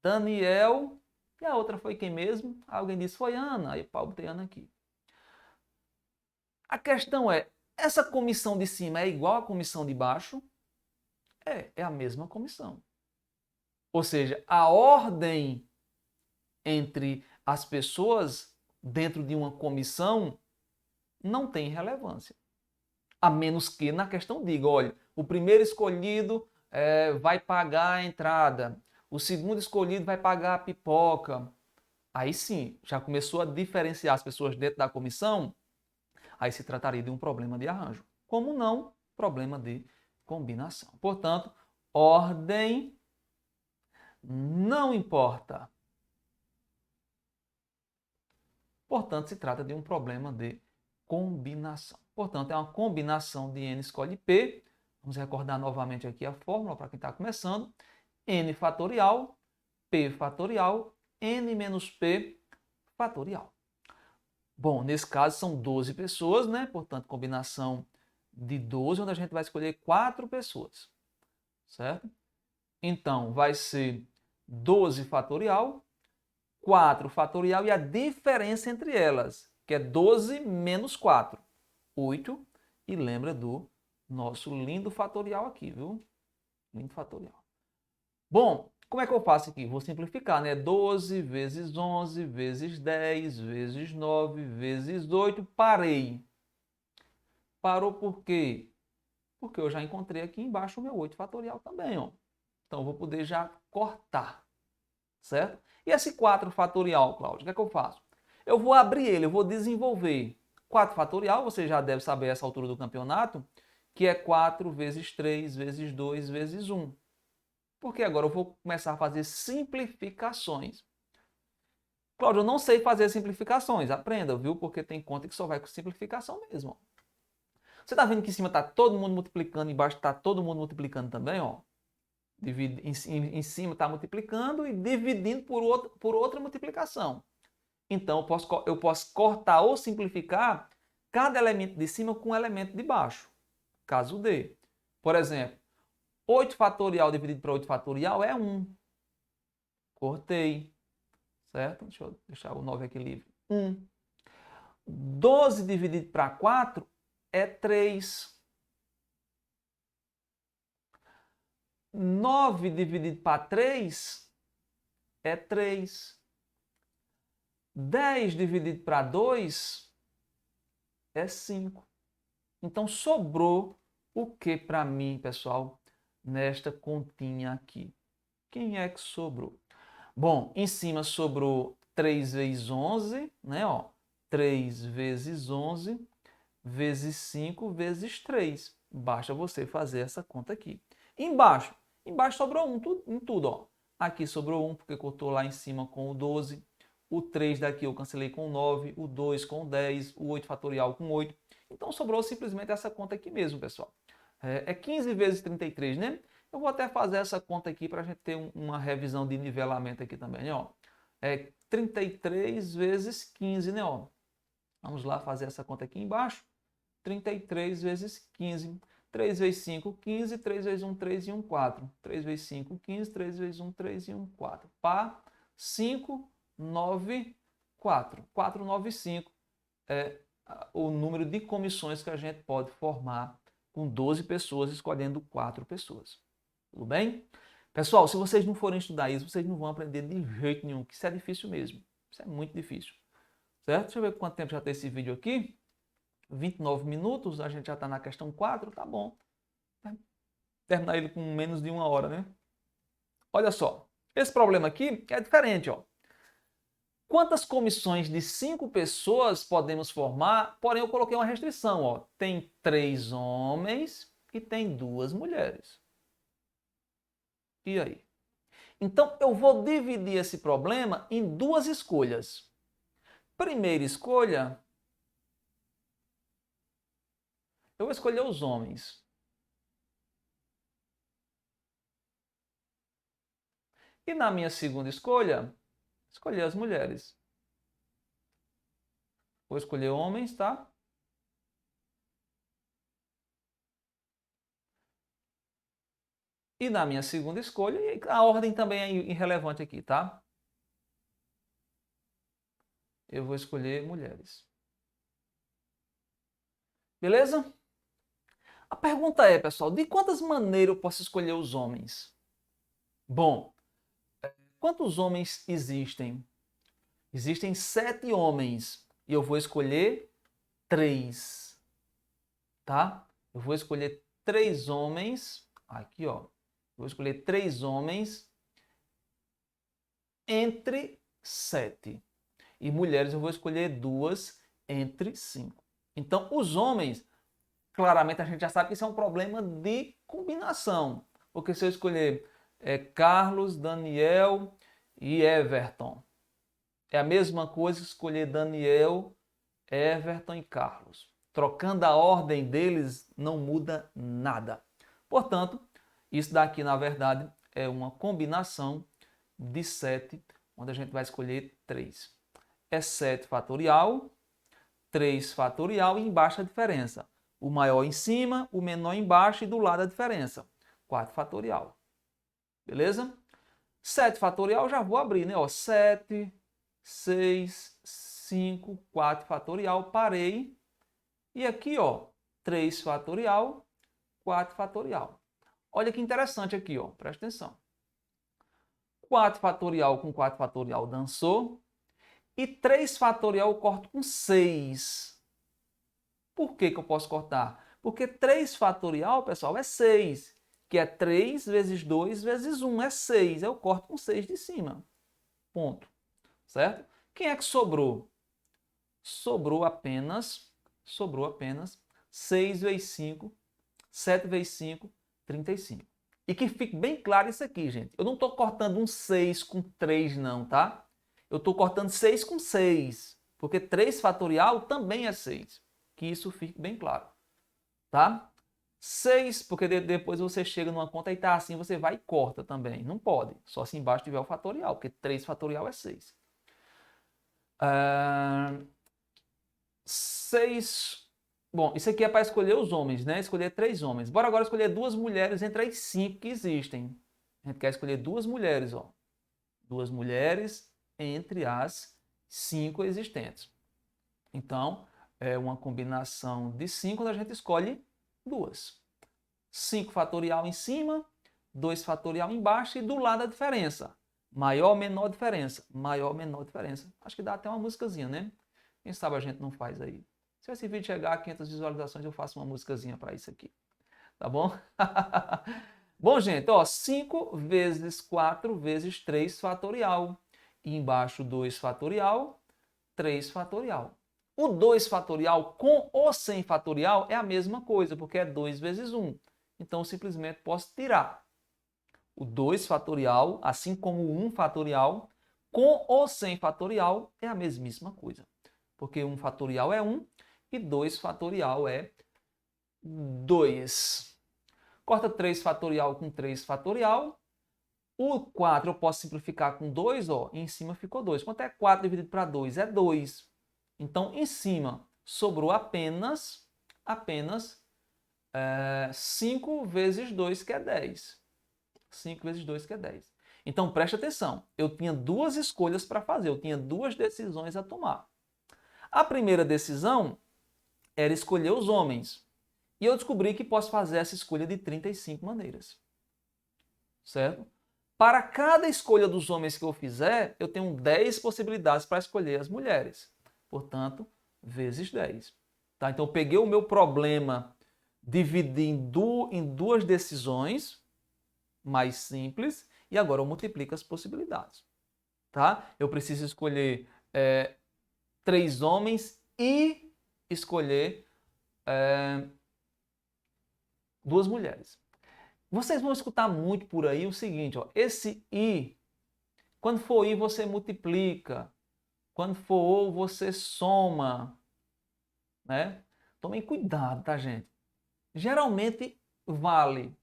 Daniel, e a outra foi quem mesmo? Alguém disse, foi Ana. Aí eu botei Ana aqui. A questão é, essa comissão de cima é igual à comissão de baixo? É a mesma comissão. Ou seja, a ordem entre as pessoas dentro de uma comissão não tem relevância. A menos que na questão diga, olha, o primeiro escolhido vai pagar a entrada, o segundo escolhido vai pagar a pipoca. Aí sim, já começou a diferenciar as pessoas dentro da comissão, aí se trataria de um problema de arranjo. Como não, problema de combinação. Portanto, ordem não importa. Portanto, se trata de um problema de combinação. Portanto, é uma combinação de n escolhe P. Vamos recordar novamente aqui a fórmula para quem está começando. N fatorial, P fatorial, N menos P fatorial. Bom, nesse caso são 12 pessoas, né? Portanto, combinação de 12, onde a gente vai escolher 4 pessoas, certo? Então, vai ser 12 fatorial, 4 fatorial e a diferença entre elas, que é 12 menos 4, 8. E lembra do nosso lindo fatorial aqui, viu? Lindo fatorial. Bom, como é que eu faço aqui? Vou simplificar, né? 12 vezes 11 vezes 10 vezes 9 vezes 8. Parei. Parou por quê? Porque eu já encontrei aqui embaixo o meu 8 fatorial também, ó. Então, eu vou poder já cortar, certo? E esse 4 fatorial, Cláudio, o que é que eu faço? Eu vou abrir ele, eu vou desenvolver. 4 fatorial, você já deve saber essa altura do campeonato, que é 4 vezes 3 vezes 2 vezes 1. Porque agora eu vou começar a fazer simplificações. Cláudio, eu não sei fazer simplificações. Aprenda, viu? Porque tem conta que só vai com simplificação mesmo. Você está vendo que em cima está todo mundo multiplicando, embaixo está todo mundo multiplicando também, ó. Em cima está multiplicando e dividindo por outra multiplicação. Então, eu posso cortar ou simplificar cada elemento de cima com um elemento de baixo. Caso dê. Por exemplo, 8 fatorial dividido para 8 fatorial é 1. Cortei. Certo? Deixa eu deixar o 9 aqui livre. 1. 12 dividido para 4 é 3. 9 dividido para 3 é 3. 10 dividido para 2 é 5. Então, sobrou o que para mim, pessoal, nesta continha aqui? Quem é que sobrou? Bom, em cima sobrou 3 vezes 11, né? Ó, 3 vezes 11 vezes 5 vezes 3. Basta você fazer essa conta aqui. Embaixo sobrou 1 em tudo, ó. Aqui sobrou 1 porque cortou lá em cima com o 12. O 3 daqui eu cancelei com o 9, o 2 com o 10, o 8 fatorial com 8. Então sobrou simplesmente essa conta aqui mesmo, pessoal. É 15 vezes 33, né? Eu vou até fazer essa conta aqui para a gente ter uma revisão de nivelamento aqui também, né? Ó. É 33 vezes 15, né? Ó. Vamos lá fazer essa conta aqui embaixo. 33 vezes 15. 3 vezes 5, 15. 3 vezes 1, 3 e 1, 4. 3 vezes 5, 15. 3 vezes 1, 3 e 1, 4. Pá, 5, 9, 4. 4, 9, 5 é o número de comissões que a gente pode formar com 12 pessoas, escolhendo 4 pessoas. Tudo bem? Pessoal, se vocês não forem estudar isso, vocês não vão aprender de jeito nenhum, que isso é difícil mesmo. Isso é muito difícil. Certo? Deixa eu ver quanto tempo já tem esse vídeo aqui. 29 minutos, a gente já está na questão 4, tá bom. Terminar ele com menos de 1 hora, né? Olha só, esse problema aqui é diferente, ó. Quantas comissões de 5 pessoas podemos formar? Porém, eu coloquei uma restrição. Ó. Tem 3 homens e tem 2 mulheres. E aí? Então, eu vou dividir esse problema em 2 escolhas. Primeira escolha, eu vou escolher os homens. E na minha segunda escolha, escolher as mulheres. Vou escolher homens, tá? E na minha segunda escolha, a ordem também é irrelevante aqui, tá? Eu vou escolher mulheres. Beleza? A pergunta é, pessoal, de quantas maneiras eu posso escolher os homens? Bom, quantos homens existem? Existem 7 homens e eu vou escolher 3, tá? Eu vou escolher 3 homens, aqui ó, vou escolher 3 homens entre 7. E mulheres eu vou escolher 2 entre 5. Então, os homens, claramente a gente já sabe que isso é um problema de combinação. Porque se eu escolher Carlos, Daniel e Everton, é a mesma coisa que escolher Daniel, Everton e Carlos. Trocando a ordem deles não muda nada. Portanto, isso daqui, na verdade, é uma combinação de 7, onde a gente vai escolher 3. É 7 fatorial, 3 fatorial e embaixo a diferença. O maior em cima, o menor embaixo e do lado a diferença. 4 fatorial. Beleza? 7 fatorial já vou abrir, né? Ó, 7, 6, 5, 4 fatorial, parei. E aqui, ó, 3 fatorial, 4 fatorial. Olha que interessante aqui, ó, presta atenção. 4 fatorial com 4 fatorial dançou. E 3 fatorial eu corto com 6. Por que eu posso cortar? Porque 3 fatorial, pessoal, é 6. Que é 3 vezes 2 vezes 1, é 6. Eu corto com 6 de cima. Ponto. Certo? Quem é que sobrou? Sobrou apenas 6 vezes 5, 7 vezes 5, 35. E que fique bem claro isso aqui, gente. Eu não estou cortando um 6 com 3 não, tá? Eu estou cortando 6 com 6, porque 3 fatorial também é 6. Que isso fique bem claro, tá? 6, porque depois você chega numa conta e tá assim, você vai e corta também. Não pode, só se embaixo tiver o fatorial, porque 3 fatorial é 6. 6... Bom, isso aqui é para escolher os homens, né? Escolher 3 homens. Bora agora escolher 2 mulheres entre as 5 que existem. A gente quer escolher 2 mulheres, ó. 2 mulheres entre as 5 existentes. Então, é uma combinação de 5 quando a gente escolhe 2. 5 fatorial em cima, 2 fatorial embaixo e do lado a diferença. Maior, menor diferença. Maior, menor diferença. Acho que dá até uma musicazinha, né? Quem sabe a gente não faz aí. Se esse vídeo chegar a 500 visualizações, eu faço uma musicazinha para isso aqui. Tá bom? Bom, gente, ó, 5 vezes 4 vezes 3 fatorial. E embaixo 2 fatorial, 3 fatorial. O 2 fatorial com ou sem fatorial é a mesma coisa, porque é 2 vezes 1. Então, eu simplesmente posso tirar o 2 fatorial, assim como o 1 fatorial, com ou sem fatorial é a mesmíssima coisa. Porque 1 fatorial é 1 e 2 fatorial é 2. Corta 3 fatorial com 3 fatorial. O 4 eu posso simplificar com 2, ó, e em cima ficou 2. Quanto é 4 dividido para 2? É 2. Então, em cima sobrou apenas 5 vezes 2, que é 10. 5 vezes 2, que é 10. Então, preste atenção. Eu tinha 2 escolhas para fazer. Eu tinha 2 decisões a tomar. A primeira decisão era escolher os homens. E eu descobri que posso fazer essa escolha de 35 maneiras. Certo? Para cada escolha dos homens que eu fizer, eu tenho 10 possibilidades para escolher as mulheres. Portanto, vezes 10. Tá? Então, eu peguei o meu problema, dividi em 2 decisões mais simples e agora eu multiplico as possibilidades. Tá? Eu preciso escolher 3 homens e escolher 2 mulheres. Vocês vão escutar muito por aí o seguinte, ó, esse i, quando for i você multiplica, quando for ou você soma, né? Tomem cuidado, tá, gente? Geralmente vale.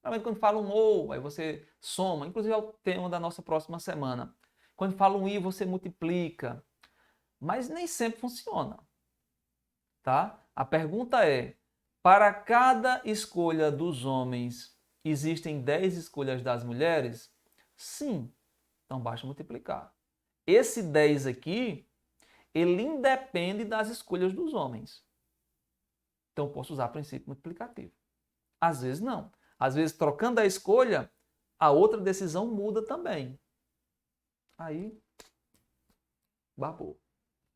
Geralmente quando fala um ou, aí você soma, inclusive é o tema da nossa próxima semana. Quando fala um i, você multiplica, mas nem sempre funciona, tá? A pergunta é, para cada escolha dos homens, existem 10 escolhas das mulheres? Sim. Então basta multiplicar. Esse 10 aqui, ele independe das escolhas dos homens. Então eu posso usar princípio multiplicativo. Às vezes não. Às vezes trocando a escolha, a outra decisão muda também. Aí, babou.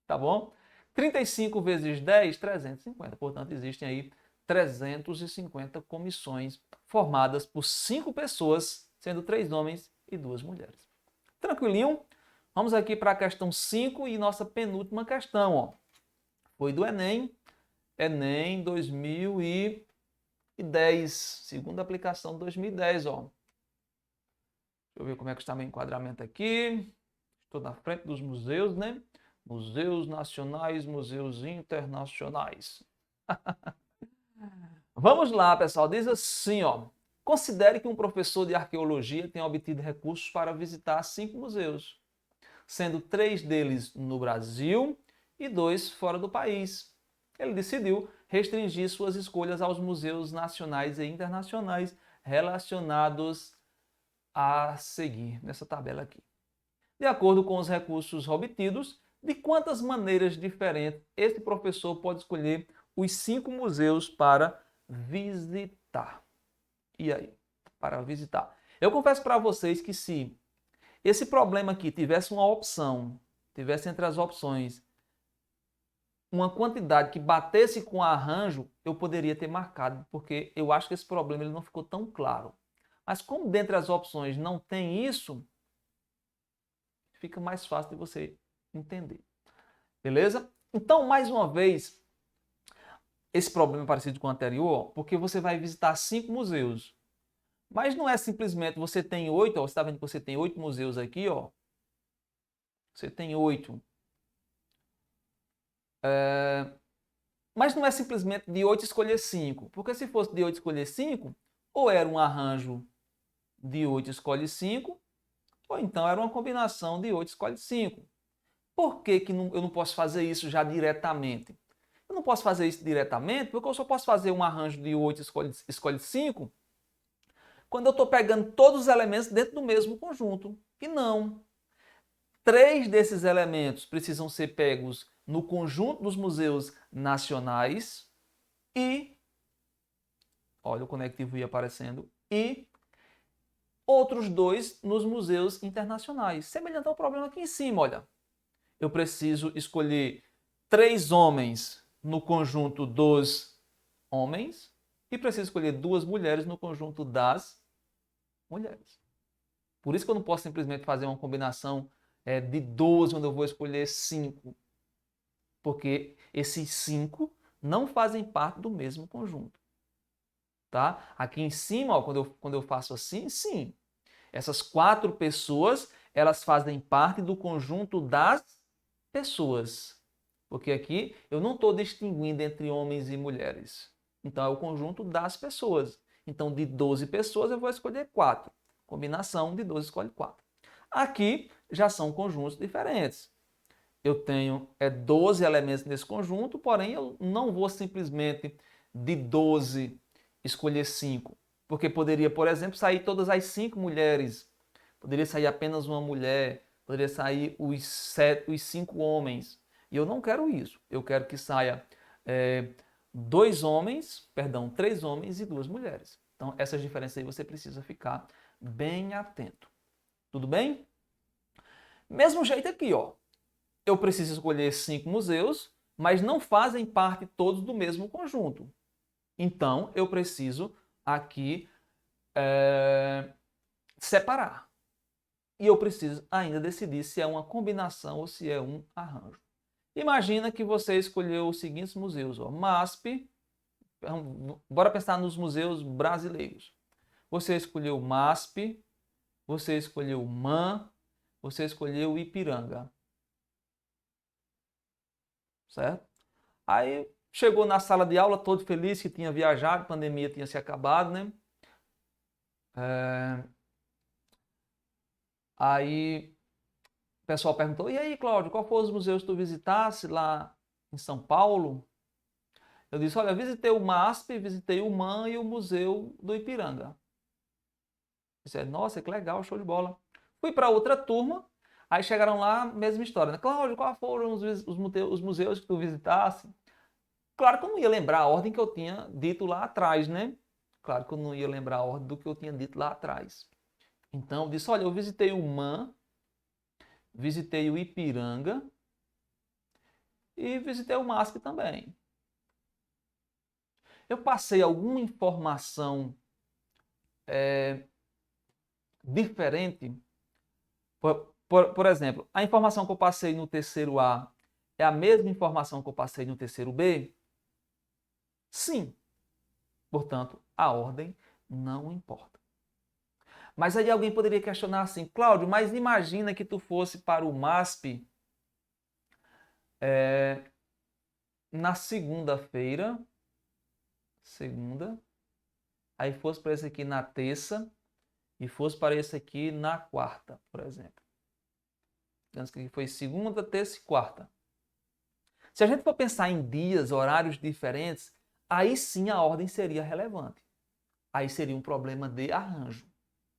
Tá bom? 35 vezes 10, 350. Portanto, existem aí 350 comissões formadas por 5 pessoas, sendo 3 homens e 2 mulheres. Tranquilinho? Vamos aqui para a questão 5 e nossa penúltima questão. Ó. Foi do Enem, Enem 2010, segunda aplicação de 2010. Ó. Deixa eu ver como é que está meu enquadramento aqui. Estou na frente dos museus, né? Museus nacionais, museus internacionais. Vamos lá, pessoal. Diz assim, ó. Considere que um professor de arqueologia tenha obtido recursos para visitar 5 museus, sendo 3 deles no Brasil e 2 fora do país. Ele decidiu restringir suas escolhas aos museus nacionais e internacionais relacionados a seguir nessa tabela aqui. De acordo com os recursos obtidos, de quantas maneiras diferentes esse professor pode escolher os 5 museus para visitar? E aí? Para visitar. Eu confesso para vocês que se esse problema aqui tivesse uma opção, tivesse entre as opções uma quantidade que batesse com o arranjo, eu poderia ter marcado, porque eu acho que esse problema ele não ficou tão claro. Mas como dentre as opções não tem isso, fica mais fácil de você entender. Beleza? Então, mais uma vez, esse problema é parecido com o anterior, porque você vai visitar 5 museus. Mas não é simplesmente você tem 8, ó, você está vendo que você tem 8 museus aqui, ó. Você tem 8. Mas não é simplesmente de 8 escolher 5. Porque se fosse de 8 escolher 5, ou era um arranjo de 8 escolhe 5, ou então era uma combinação de 8 escolhe 5. Por que, que eu não posso fazer isso já diretamente? Eu não posso fazer isso diretamente porque eu só posso fazer um arranjo de 8 escolhe 5 quando eu estou pegando todos os elementos dentro do mesmo conjunto. E não. 3 desses elementos precisam ser pegos no conjunto dos museus nacionais e, olha o conectivo I aparecendo, e outros 2 nos museus internacionais. Semelhante ao problema aqui em cima, olha. Eu preciso escolher 3 homens no conjunto dos homens e preciso escolher 2 mulheres no conjunto das mulheres. Por isso que eu não posso simplesmente fazer uma combinação de 12, onde eu vou escolher 5. Porque esses 5 não fazem parte do mesmo conjunto. Tá? Aqui em cima, ó, quando eu faço assim, sim. Essas 4 pessoas, elas fazem parte do conjunto das pessoas. Porque aqui eu não estou distinguindo entre homens e mulheres. Então é o conjunto das pessoas. Então de 12 pessoas eu vou escolher 4. Combinação de 12 escolhe 4. Aqui já são conjuntos diferentes. Eu tenho 12 elementos nesse conjunto, porém eu não vou simplesmente de 12 escolher 5. Porque poderia, por exemplo, sair todas as 5 mulheres. Poderia sair apenas uma mulher. Poderia sair os 5 homens. E eu não quero isso. Eu quero que saia 3 homens e 2 mulheres. Então, essas diferenças aí você precisa ficar bem atento. Tudo bem? Mesmo jeito aqui, ó. Eu preciso escolher 5 museus, mas não fazem parte todos do mesmo conjunto. Então, eu preciso aqui separar. e eu preciso ainda decidir se é uma combinação ou se é um arranjo. Imagina que você escolheu os seguintes museus, ó, MASP, bora pensar nos museus brasileiros. Você escolheu MASP, você escolheu MAM, você escolheu Ipiranga, certo? Aí chegou na sala de aula todo feliz que tinha viajado, a pandemia tinha se acabado, né? Aí o pessoal perguntou, e aí, Cláudio, qual foram os museus que tu visitasse lá em São Paulo? Eu disse, olha, visitei o MASP, visitei o MAM e o Museu do Ipiranga. Disse, nossa, que legal, show de bola. Fui para outra turma, aí chegaram lá, mesma história, né? Cláudio, quais foram os museus que tu visitasse? Claro que eu não ia lembrar a ordem que eu tinha dito lá atrás, né? Claro que eu não ia lembrar a ordem do que eu tinha dito lá atrás. Então, eu disse, olha, eu visitei o MAM, visitei o Ipiranga e visitei o MASP também. Eu passei alguma informação diferente? Por exemplo, a informação que eu passei no terceiro A é a mesma informação que eu passei no terceiro B? Sim. Portanto, a ordem não importa. Mas aí alguém poderia questionar assim, Cláudio, mas imagina que tu fosse para o MASP na segunda-feira, aí fosse para esse aqui na terça e fosse para esse aqui na quarta, por exemplo. Digamos que foi segunda, terça e quarta. Se a gente for pensar em dias, horários diferentes, aí sim a ordem seria relevante. Aí seria um problema de arranjo.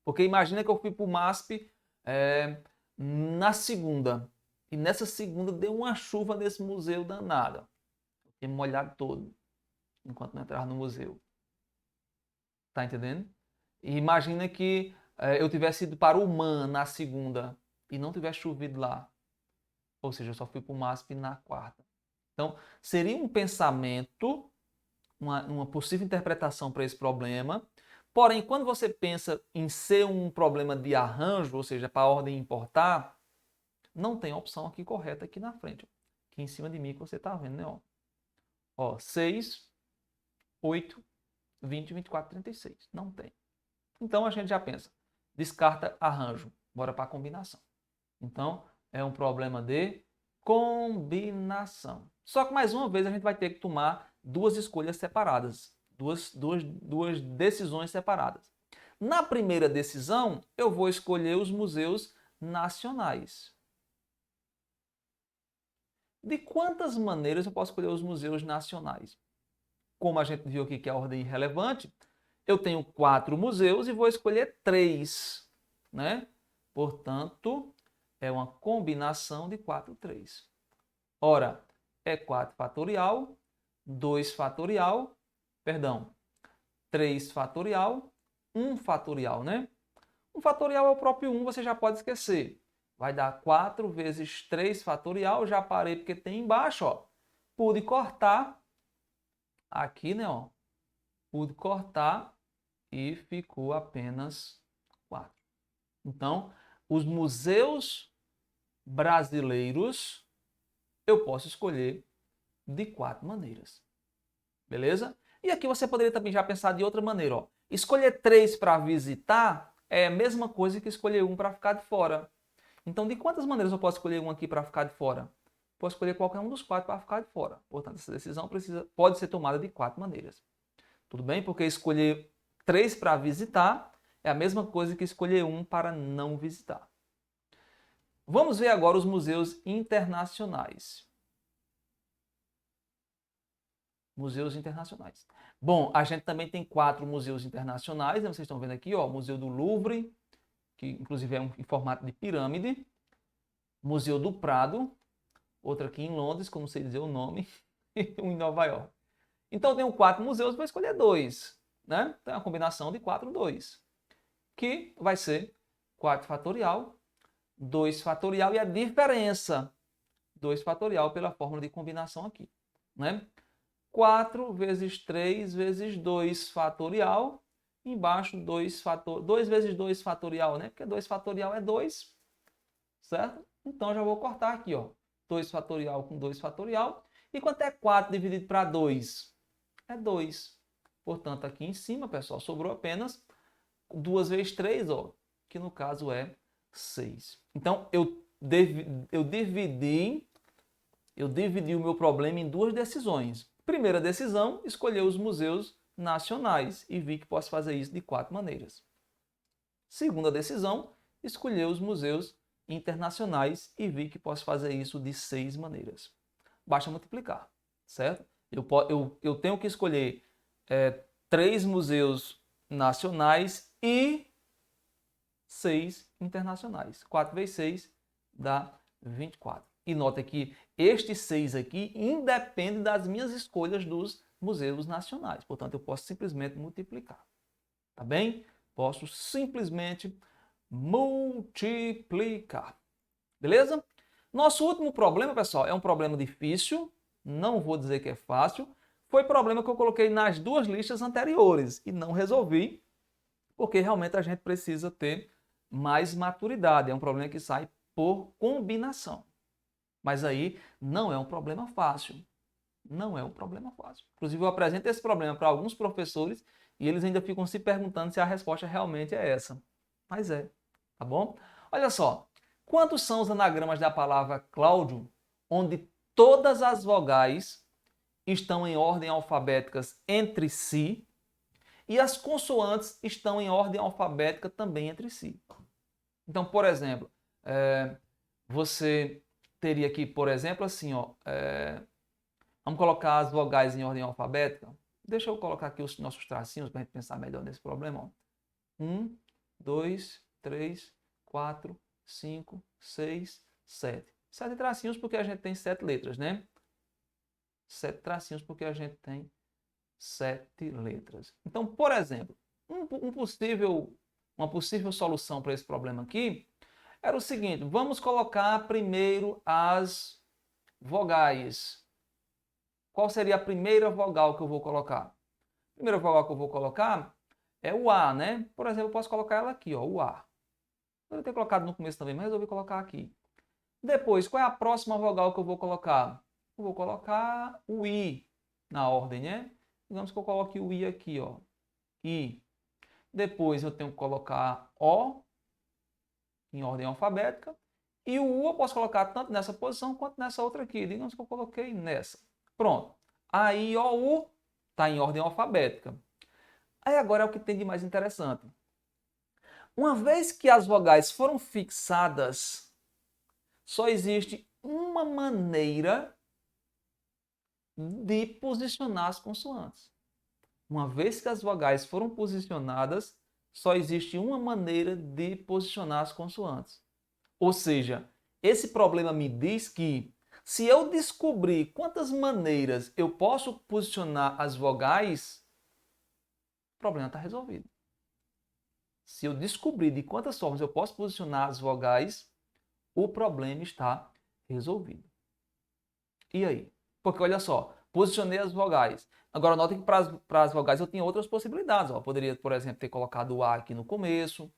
Porque imagina que eu fui para o MASP na segunda. E nessa segunda deu uma chuva nesse museu danada. Eu fiquei molhado todo enquanto não entrava no museu. Tá entendendo? E imagina que eu tivesse ido para o MAN na segunda e não tivesse chovido lá. Ou seja, eu só fui para o MASP na quarta. Então, seria um pensamento, uma possível interpretação para esse problema. Porém, quando você pensa em ser um problema de arranjo, ou seja, para a ordem importar, não tem opção aqui correta aqui na frente. Aqui em cima de mim que você está vendo, né? Ó, 6, 8, 20, 24, 36. Não tem. Então, a gente já pensa, descarta arranjo. Bora para a combinação. Então, é um problema de combinação. Só que, mais uma vez, a gente vai ter que tomar duas escolhas separadas. Duas decisões separadas. Na primeira decisão, eu vou escolher os museus nacionais. De quantas maneiras eu posso escolher os museus nacionais? Como a gente viu aqui que a ordem é irrelevante, eu tenho 4 museus e vou escolher 3, né? Portanto, é uma combinação de 4, 3. Ora, é 4 fatorial, 2 fatorial, perdão, 3 fatorial, 1 fatorial, né? 1 fatorial é o próprio 1, você já pode esquecer. Vai dar 4 vezes 3 fatorial, já parei porque tem embaixo, ó. Pude cortar aqui, né, ó. Pude cortar e ficou apenas 4. Então, os museus brasileiros eu posso escolher de 4 maneiras. Beleza? E aqui você poderia também já pensar de outra maneira, ó. Escolher 3 para visitar é a mesma coisa que escolher 1 para ficar de fora. Então, de quantas maneiras eu posso escolher 1 aqui para ficar de fora? Posso escolher qualquer um dos 4 para ficar de fora. Portanto, essa decisão pode ser tomada de 4 maneiras. Tudo bem? Porque escolher 3 para visitar é a mesma coisa que escolher 1 para não visitar. Vamos ver agora os museus internacionais. Museus internacionais. Bom, a gente também tem 4 museus internacionais, né? Vocês estão vendo aqui, ó, o Museu do Louvre, que inclusive é em formato de pirâmide, Museu do Prado, outro aqui em Londres, como sei dizer o nome, e um em Nova York. Então eu tenho 4 museus, vou escolher 2, né? Então é uma combinação de 4, 2, que vai ser 4 fatorial, 2 fatorial e a diferença, 2 fatorial pela fórmula de combinação aqui, né? 4 vezes 3 vezes 2 fatorial embaixo 2 vezes 2 fatorial, né? Porque 2 fatorial é 2, certo? Então já vou cortar aqui, ó. 2 fatorial com 2 fatorial. E quanto é 4 dividido para 2? É 2. Portanto, aqui em cima, pessoal, sobrou apenas 2 vezes 3, ó, que no caso é 6. Então, eu dividi o meu problema em duas decisões. Primeira decisão, escolher os museus nacionais e vi que posso fazer isso de 4 maneiras. Segunda decisão, escolher os museus internacionais e vi que posso fazer isso de 6 maneiras. Basta multiplicar, certo? Eu tenho que escolher 3 museus nacionais e 6 internacionais. 4 vezes 6 dá 24. E nota que este 6 aqui independe das minhas escolhas dos museus nacionais. Portanto, eu posso simplesmente multiplicar. Tá bem? Posso simplesmente multiplicar. Beleza? Nosso último problema, pessoal, é um problema difícil. Não vou dizer que é fácil. Foi problema que eu coloquei nas duas listas anteriores e não resolvi, porque realmente a gente precisa ter mais maturidade. É um problema que sai por combinação. Mas aí não é um problema fácil. Não é um problema fácil. Inclusive, eu apresento esse problema para alguns professores e eles ainda ficam se perguntando se a resposta realmente é essa. Mas é, tá bom? Olha só, quantos são os anagramas da palavra Cláudio, onde todas as vogais estão em ordem alfabéticas entre si e as consoantes estão em ordem alfabética também entre si? Então, por exemplo, você teria aqui, por exemplo, assim, ó, vamos colocar as vogais em ordem alfabética. Deixa eu colocar aqui os nossos tracinhos para a gente pensar melhor nesse problema. 1, 2, 3, 4, 5, 6, 7. 7 tracinhos porque a gente tem 7 letras, né? 7 tracinhos porque a gente tem 7 letras. Então, por exemplo, uma possível solução para esse problema aqui era o seguinte: vamos colocar primeiro as vogais. Qual seria a primeira vogal que eu vou colocar? A primeira vogal que eu vou colocar é o A, né? Por exemplo, eu posso colocar ela aqui, ó, o A. Eu ter colocado no começo também, mas resolvi colocar aqui. Depois, qual é a próxima vogal que eu vou colocar? Eu vou colocar o I na ordem, né? Digamos que eu coloque o I aqui, ó. I. Depois eu tenho que colocar O em ordem alfabética. E o U eu posso colocar tanto nessa posição quanto nessa outra aqui. Digamos que eu coloquei nessa. Pronto. A, I, O, U está em ordem alfabética. Aí agora é o que tem de mais interessante. Uma vez que as vogais foram fixadas, só existe uma maneira de posicionar as consoantes. Uma vez que as vogais foram posicionadas, só existe uma maneira de posicionar as consoantes. Ou seja, esse problema me diz que se eu descobrir quantas maneiras eu posso posicionar as vogais, o problema está resolvido. Se eu descobrir de quantas formas eu posso posicionar as vogais, o problema está resolvido. E aí? Porque olha só, posicionei as vogais. Agora note que para as vogais eu tinha outras possibilidades. Ó. Eu poderia, por exemplo, ter colocado o A aqui no começo,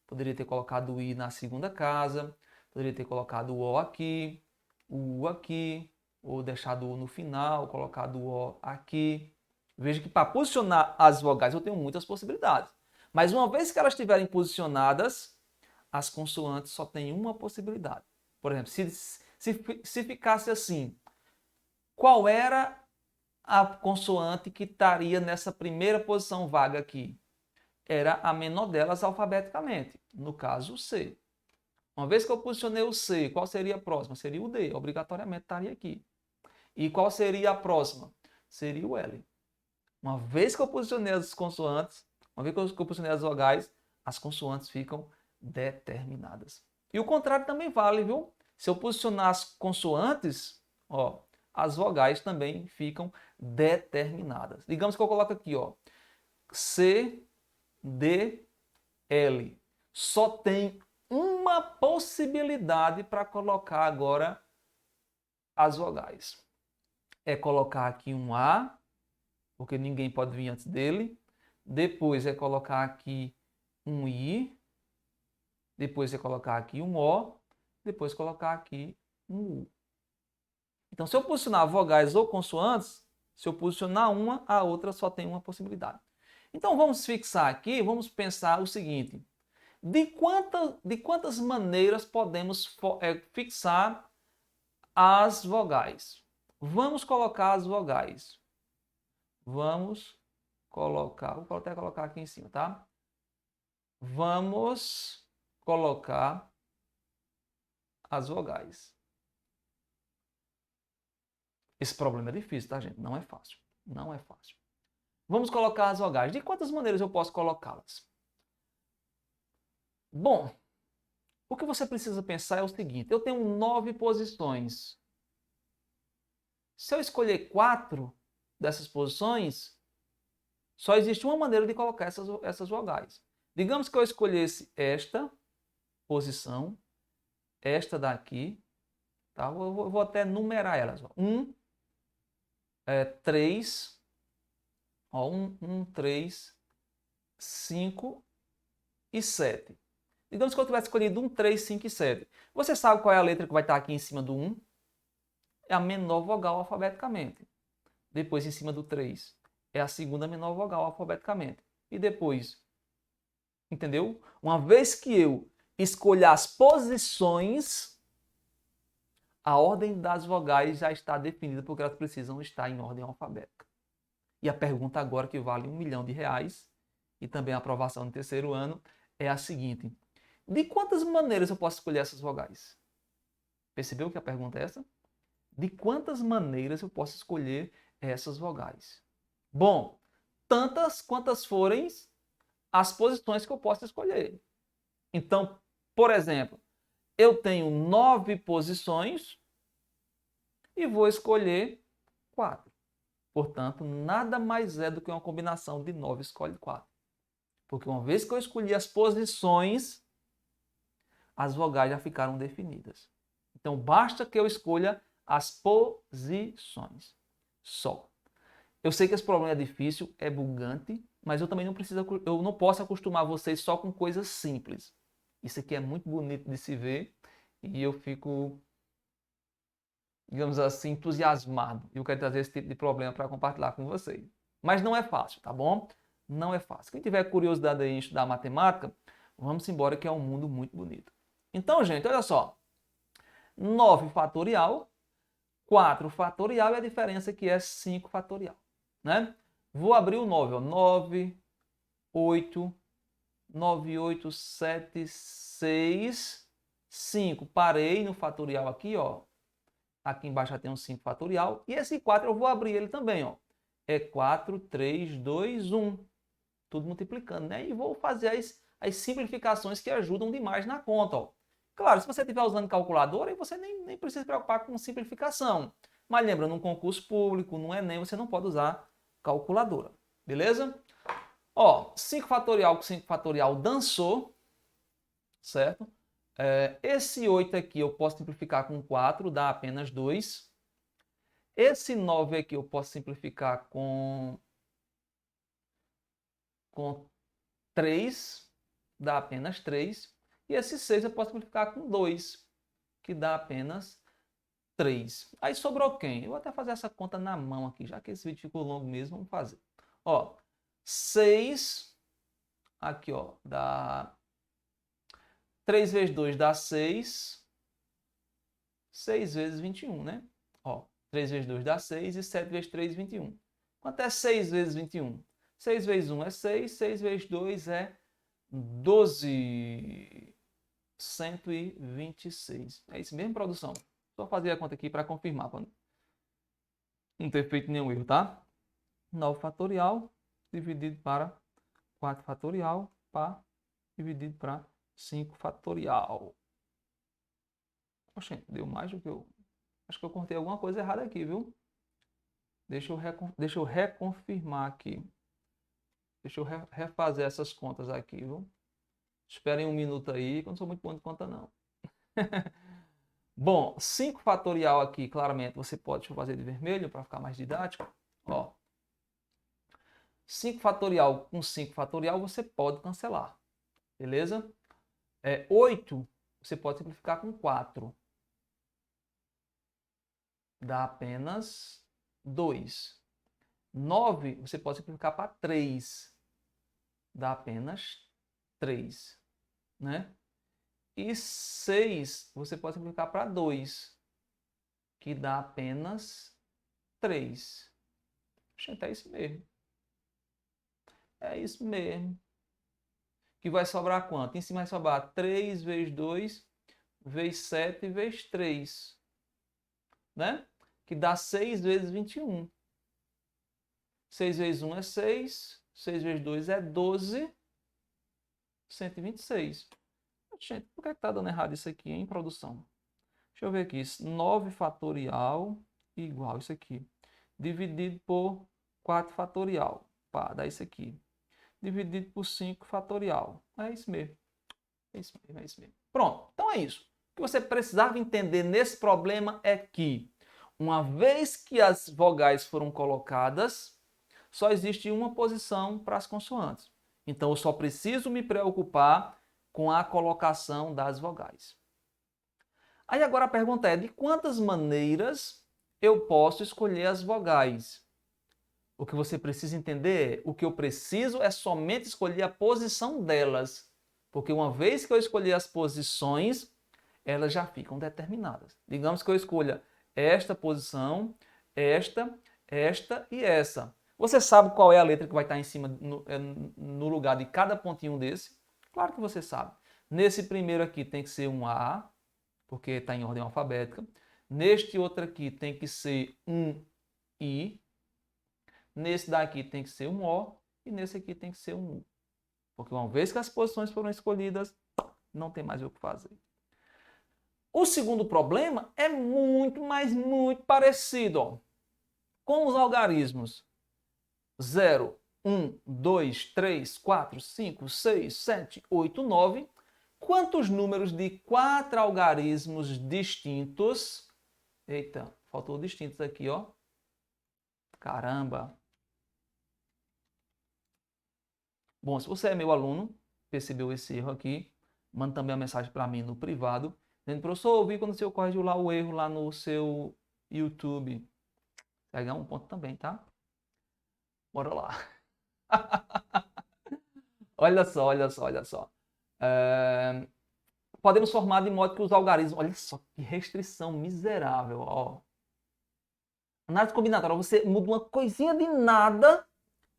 poderia ter colocado o I na segunda casa, poderia ter colocado o O aqui, o U aqui, ou deixado o U no final, colocado o O aqui. Veja que para posicionar as vogais eu tenho muitas possibilidades. Mas uma vez que elas estiverem posicionadas, as consoantes só têm uma possibilidade. Por exemplo, se ficasse assim, qual era a consoante que estaria nessa primeira posição vaga aqui? Era a menor delas alfabeticamente, no caso o C. Uma vez que eu posicionei o C, qual seria a próxima? Seria o D, obrigatoriamente estaria aqui. E qual seria a próxima? Seria o L. Uma vez que eu posicionei as consoantes, uma vez que eu posicionei as vogais, as consoantes ficam determinadas. E o contrário também vale, viu? Se eu posicionar as consoantes, ó, as vogais também ficam determinadas. Digamos que eu coloco aqui, ó, C, D, L. Só tem uma possibilidade para colocar agora as vogais. É colocar aqui um A, porque ninguém pode vir antes dele. depois é colocar aqui um I, depois é colocar aqui um O, depois colocar aqui um U. Então, se eu posicionar vogais ou consoantes, se eu posicionar uma, a outra só tem uma possibilidade. Então, vamos fixar aqui, vamos pensar o seguinte. De quantas maneiras podemos fixar as vogais? Vamos colocar as vogais. Vamos colocar, vou até colocar aqui em cima, tá? Vamos colocar as vogais. Esse problema é difícil, tá, gente? Não é fácil. Não é fácil. Vamos colocar as vogais. De quantas maneiras eu posso colocá-las? Bom, o que você precisa pensar é o seguinte. Eu tenho 9 posições. Se eu escolher 4 dessas posições, só existe uma maneira de colocar essas vogais. Digamos que eu escolhesse esta posição, esta daqui, tá? Eu vou até numerar elas. 1, 3, 3, 5 e 7. Digamos que eu tivesse escolhido 1, 3, 5 e 7. Você sabe qual é a letra que vai estar aqui em cima do 1? É a menor vogal alfabeticamente. Depois, em cima do 3, é a segunda menor vogal alfabeticamente. E depois, entendeu? Uma vez que eu escolher as posições, a ordem das vogais já está definida porque elas precisam estar em ordem alfabética. E a pergunta agora, que vale R$1 milhão e também a aprovação no terceiro ano, é a seguinte. De quantas maneiras eu posso escolher essas vogais? Percebeu que a pergunta é essa? De quantas maneiras eu posso escolher essas vogais? Bom, tantas quantas forem as posições que eu posso escolher. Então, por exemplo, eu tenho 9 posições e vou escolher 4. Portanto, nada mais é do que uma combinação de 9 escolhe 4. Porque uma vez que eu escolhi as posições, as vogais já ficaram definidas. Então, basta que eu escolha as posições. Só. Eu sei que esse problema é difícil, é bugante, mas eu também eu não posso acostumar vocês só com coisas simples. Isso aqui é muito bonito de se ver e eu fico, digamos assim, entusiasmado. E eu quero trazer esse tipo de problema para compartilhar com vocês. Mas não é fácil, tá bom? Não é fácil. Quem tiver curiosidade em estudar matemática, vamos embora que é um mundo muito bonito. Então, gente, olha só. 9 fatorial, 4 fatorial e a diferença que é 5 fatorial, né? Vou abrir o 9, ó. 9, 8, 9, 8, 7, 6, 5. Parei no fatorial aqui, ó. Aqui embaixo já tem um 5 fatorial. E esse 4 eu vou abrir ele também, ó. É 4, 3, 2, 1. Tudo multiplicando, né? E vou fazer as simplificações que ajudam demais na conta, ó. Claro, se você estiver usando calculadora, você nem precisa se preocupar com simplificação. Mas lembra, num concurso público, no Enem, você não pode usar calculadora. Beleza? Ó, 5 fatorial com 5 fatorial dançou, certo? Esse 8 aqui eu posso simplificar com 4, dá apenas 2. Esse 9 aqui eu posso simplificar com 3, dá apenas 3. E esse 6 eu posso simplificar com 2, que dá apenas 3. Aí sobrou quem? Eu vou até fazer essa conta na mão aqui, já que esse vídeo ficou longo mesmo, vamos fazer. Ó, 6, aqui ó, dá 3 vezes 2 dá 6, 6 vezes 21, né? Ó, 3 vezes 2 dá 6 e 7 vezes 3, 21. Quanto é 6 vezes 21? 6 vezes 1 é 6, 6 vezes 2 é 12. 126. É isso mesmo, produção? Só fazer a conta aqui para confirmar, para não ter feito nenhum erro, tá? 9 fatorial dividido para 4 fatorial dividido para 5 fatorial. Oxe, deu mais do que eu... Acho que eu contei alguma coisa errada aqui, viu? Deixa eu reconfirmar aqui. Deixa eu refazer essas contas aqui, viu? Esperem um minuto aí, que eu não sou muito bom de conta, não. Bom, 5 fatorial aqui, claramente, você pode, deixa eu fazer de vermelho para ficar mais didático. Ó, 5 fatorial com 5 fatorial você pode cancelar. Beleza? 8 você pode simplificar com 4. Dá apenas 2. 9 você pode simplificar para 3. Dá apenas 3. Né? E 6 você pode simplificar para 2. Que dá apenas 3. Gente, é isso mesmo. É isso mesmo. Que vai sobrar quanto? Em cima vai sobrar 3 vezes 2, vezes 7, vezes 3. Né? Que dá 6 vezes 21. 6 vezes 1 é 6. 6 vezes 2 é 12. 126. Gente, por que está dando errado isso aqui, hein, produção? Deixa eu ver aqui. 9 fatorial igual isso aqui. Dividido por 4 fatorial. Pá, dá isso aqui. Dividido por 5 fatorial. É isso mesmo. É isso mesmo, é isso mesmo. Pronto, então é isso. O que você precisava entender nesse problema é que, uma vez que as vogais foram colocadas, só existe uma posição para as consoantes. Então eu só preciso me preocupar com a colocação das vogais. Aí agora a pergunta é, de quantas maneiras eu posso escolher as vogais? O que você precisa entender é, o que eu preciso é somente escolher a posição delas. Porque uma vez que eu escolher as posições, elas já ficam determinadas. Digamos que eu escolha esta posição, esta e essa. Você sabe qual é a letra que vai estar em cima, no lugar de cada pontinho desse? Claro que você sabe. Nesse primeiro aqui tem que ser um A, porque está em ordem alfabética. Neste outro aqui tem que ser um I. Nesse daqui tem que ser um O. E nesse aqui tem que ser um U. Porque uma vez que as posições foram escolhidas, não tem mais o que fazer. O segundo problema é muito, mas muito parecido. Ó. Com os algarismos 0, 1, 2, 3, 4, 5, 6, 7, 8, 9. Quantos números de 4 algarismos distintos... Eita, faltou distintos aqui, ó. Caramba. Bom, se você é meu aluno, percebeu esse erro aqui, manda também uma mensagem para mim no privado, dizendo, professor, eu vi quando o senhor corrigiu lá o erro lá no seu YouTube. Vai ganhar um ponto também, tá? Bora lá. Olha só, olha só, olha só. Podemos formar de modo que os algarismos... Olha só que restrição miserável, ó. Análise combinatória, você muda uma coisinha de nada,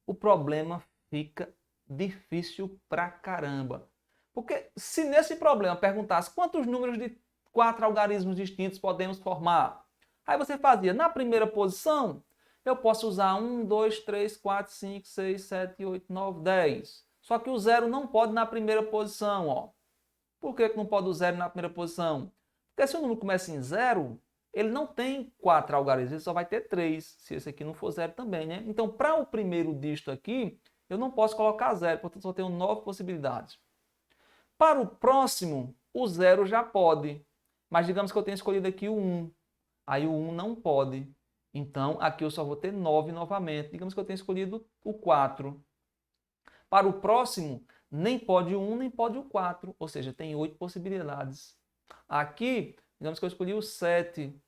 o problema fica difícil pra caramba. Porque se nesse problema perguntasse quantos números de 4 algarismos distintos podemos formar, aí você fazia, na primeira posição, eu posso usar 1, 2, 3, 4, 5, 6, 7, 8, 9, 10. Só que o 0 não pode na primeira posição, ó. Por que não pode o 0 na primeira posição? Porque se o número começa em 0, ele não tem 4 algarismos, ele só vai ter 3, se esse aqui não for 0 também, né? Então, para o primeiro disto aqui, eu não posso colocar 0, portanto, só tenho 9 possibilidades. Para o próximo, o 0 já pode, mas digamos que eu tenha escolhido aqui o 1, aí o 1 não pode. Então, aqui eu só vou ter 9 novamente. Digamos que eu tenha escolhido o 4. Para o próximo, nem pode o 1, nem pode o 4, ou seja, tem 8 possibilidades. Aqui, digamos que eu escolhi o 7,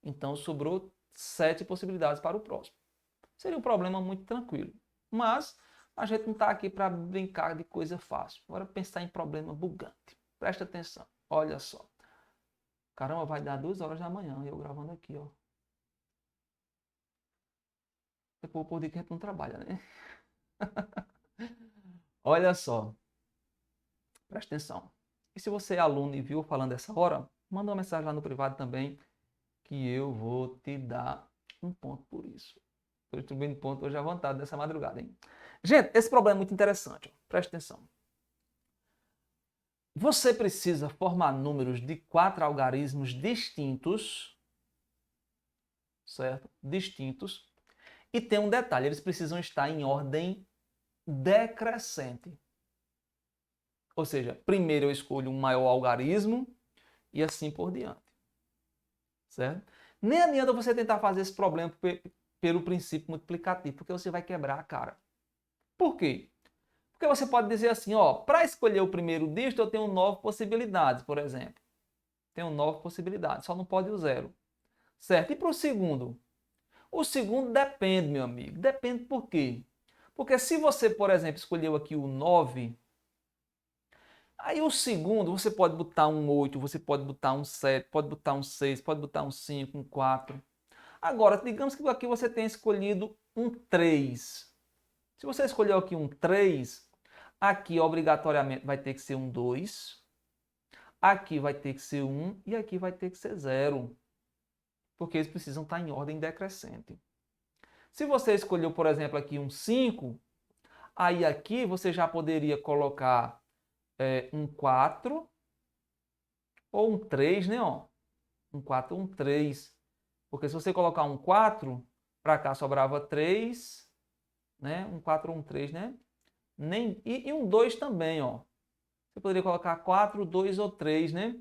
então sobrou 7 possibilidades para o próximo. Seria um problema muito tranquilo, mas a gente não está aqui para brincar de coisa fácil. Agora pensar em problema bugante. Presta atenção, olha só. Caramba, vai dar 2 horas da manhã e eu gravando aqui, ó. Depois por dia que a gente não trabalha, né? Olha só. Presta atenção. E se você é aluno e viu falando essa hora, manda uma mensagem lá no privado também, que eu vou te dar um ponto por isso. Estou distribuindo ponto hoje à vontade dessa madrugada, hein? Gente, esse problema é muito interessante. Presta atenção. Você precisa formar números de 4 algarismos distintos, certo? Distintos. E tem um detalhe, eles precisam estar em ordem decrescente. Ou seja, primeiro eu escolho um maior algarismo e assim por diante. Certo? Nem adianta você tentar fazer esse problema pelo princípio multiplicativo, porque você vai quebrar a cara. Por quê? Porque você pode dizer assim, ó, para escolher o primeiro dígito eu tenho 9 possibilidades, por exemplo. Tenho 9 possibilidades, só não pode o 0. Certo? E para o segundo? O segundo depende, meu amigo. Depende por quê? Porque se você, por exemplo, escolheu aqui o 9, aí o segundo você pode botar um 8, você pode botar um 7, pode botar um 6, pode botar um 5, um 4. Agora, digamos que aqui você tenha escolhido um 3. Se você escolheu aqui um 3, aqui obrigatoriamente vai ter que ser um 2, aqui vai ter que ser 1 e aqui vai ter que ser 0. Porque eles precisam estar em ordem decrescente. Se você escolheu, por exemplo, aqui um 5, aí aqui você já poderia colocar um 4 ou um 3, né? Ó? Um 4 ou um 3. Porque se você colocar um 4, para cá sobrava 3, né? Um 4 ou um 3, né? E um 2 também, ó. Você poderia colocar 4, 2 ou 3, né?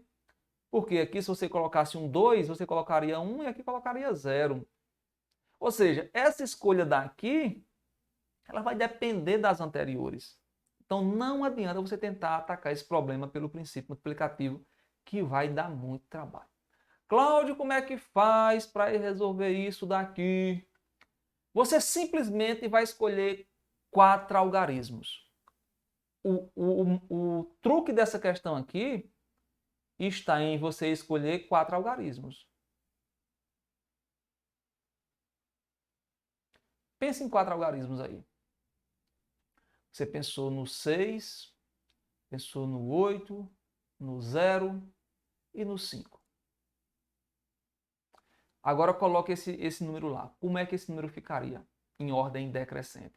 Porque aqui se você colocasse um 2, você colocaria 1 e aqui colocaria 0. Ou seja, essa escolha daqui, ela vai depender das anteriores. Então não adianta você tentar atacar esse problema pelo princípio multiplicativo, que vai dar muito trabalho. Cláudio, como é que faz para resolver isso daqui? Você simplesmente vai escolher 4 algarismos. O truque dessa questão aqui está em você escolher 4 algarismos. Pense em 4 algarismos aí. Você pensou no 6, pensou no 8, no 0 e no 5. Agora coloque esse número lá. Como é que esse número ficaria em ordem decrescente?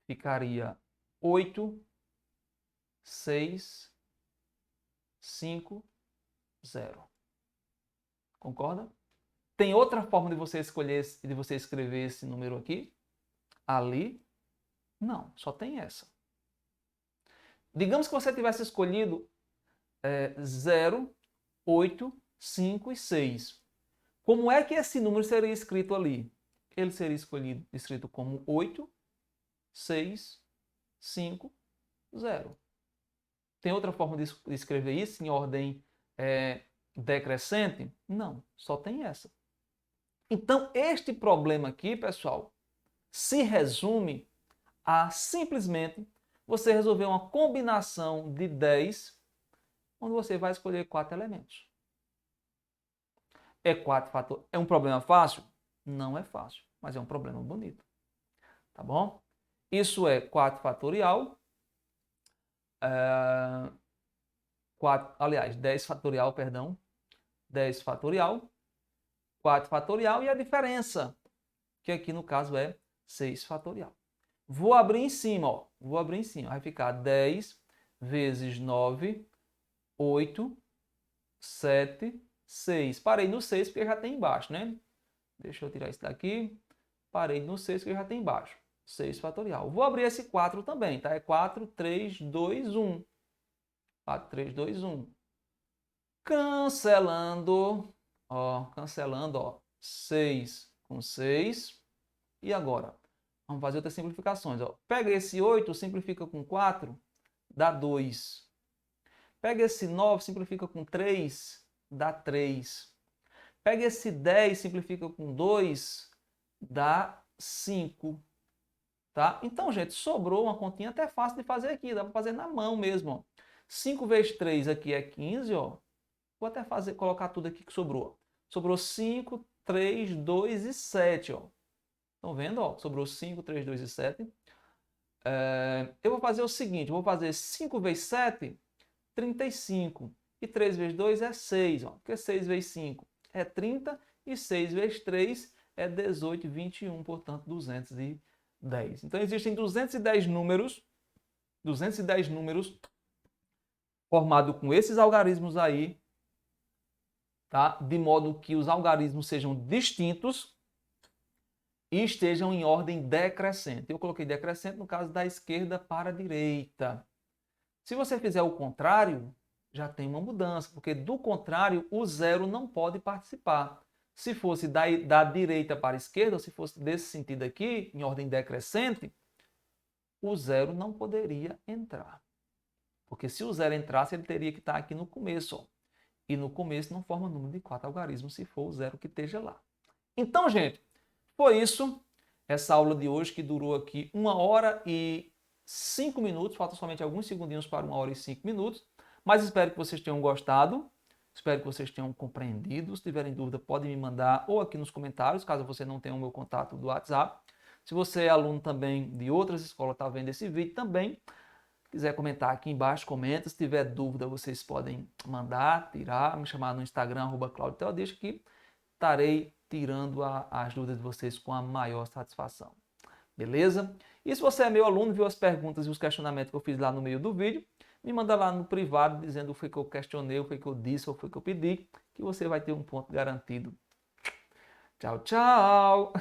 Ficaria 8, 6, 5, 0. Concorda? Tem outra forma de você escolher, de você escrever esse número aqui? Ali? Não, só tem essa. Digamos que você tivesse escolhido 0, 8, 5 e 6. Como é que esse número seria escrito ali? Ele seria escrito como 8, 6, 5, 0. Tem outra forma de escrever isso em ordem decrescente? Não, só tem essa. Então, este problema aqui, pessoal, se resume a simplesmente você resolver uma combinação de 10, onde você vai escolher 4 elementos. É um problema fácil? Não é fácil, mas é um problema bonito. Tá bom? Isso é 4 fatorial. 10 fatorial, perdão. 10 fatorial. 4 fatorial e a diferença, que aqui no caso é 6 fatorial. Vou abrir em cima, ó. Vou abrir em cima. Vai ficar 10 vezes 9, 8, 7, 6. Parei no 6 porque já tem embaixo, né? Deixa eu tirar isso daqui. Parei no 6 que já tem embaixo. 6 fatorial. Vou abrir esse 4 também, tá? É 4, 3, 2, 1. 4, 3, 2, 1. Cancelando. Ó, cancelando, ó. 6 com 6. E agora? Vamos fazer outras simplificações. Ó. Pega esse 8, simplifica com 4, dá 2. Pega esse 9, simplifica com 3, dá 3. Pega esse 10, simplifica com 2, dá 5. Tá? Então, gente, sobrou uma continha até fácil de fazer aqui. Dá para fazer na mão mesmo. Ó. 5 vezes 3 aqui é 15. Ó. Vou até colocar tudo aqui que sobrou. Sobrou 5, 3, 2 e 7. Ó. Estão vendo? Ó? Sobrou 5, 3, 2 e 7. Eu vou fazer o seguinte. Vou fazer 5 vezes 7, 35. E 3 vezes 2 é 6. Ó. Porque 6 vezes 5 é 30. E 6 vezes 3 é 18, 21. Portanto, 210. Então, existem 210 números formados com esses algarismos aí, tá? De modo que os algarismos sejam distintos e estejam em ordem decrescente. Eu coloquei decrescente no caso da esquerda para a direita. Se você fizer o contrário, já tem uma mudança, porque do contrário, o 0 não pode participar. Se fosse da direita para a esquerda, ou se fosse desse sentido aqui, em ordem decrescente, o zero não poderia entrar. Porque se o zero entrasse, ele teria que estar aqui no começo. Ó. E no começo não forma número de 4 algarismos se for o zero que esteja lá. Então, gente, foi isso. Essa aula de hoje que durou aqui 1h05. Falta somente alguns segundinhos para 1h05. Mas espero que vocês tenham gostado. Espero que vocês tenham compreendido. Se tiverem dúvida, podem me mandar ou aqui nos comentários, caso você não tenha o meu contato do WhatsApp. Se você é aluno também de outras escolas, está vendo esse vídeo também, quiser comentar aqui embaixo, comenta. Se tiver dúvida, vocês podem mandar, tirar, me chamar no Instagram, @claudioteodesco, que estarei tirando as dúvidas de vocês com a maior satisfação. Beleza? E se você é meu aluno, viu as perguntas e os questionamentos que eu fiz lá no meio do vídeo, me manda lá no privado dizendo o que foi que eu questionei, o que foi que eu disse, ou o que foi que eu pedi, que você vai ter um ponto garantido. Tchau, tchau!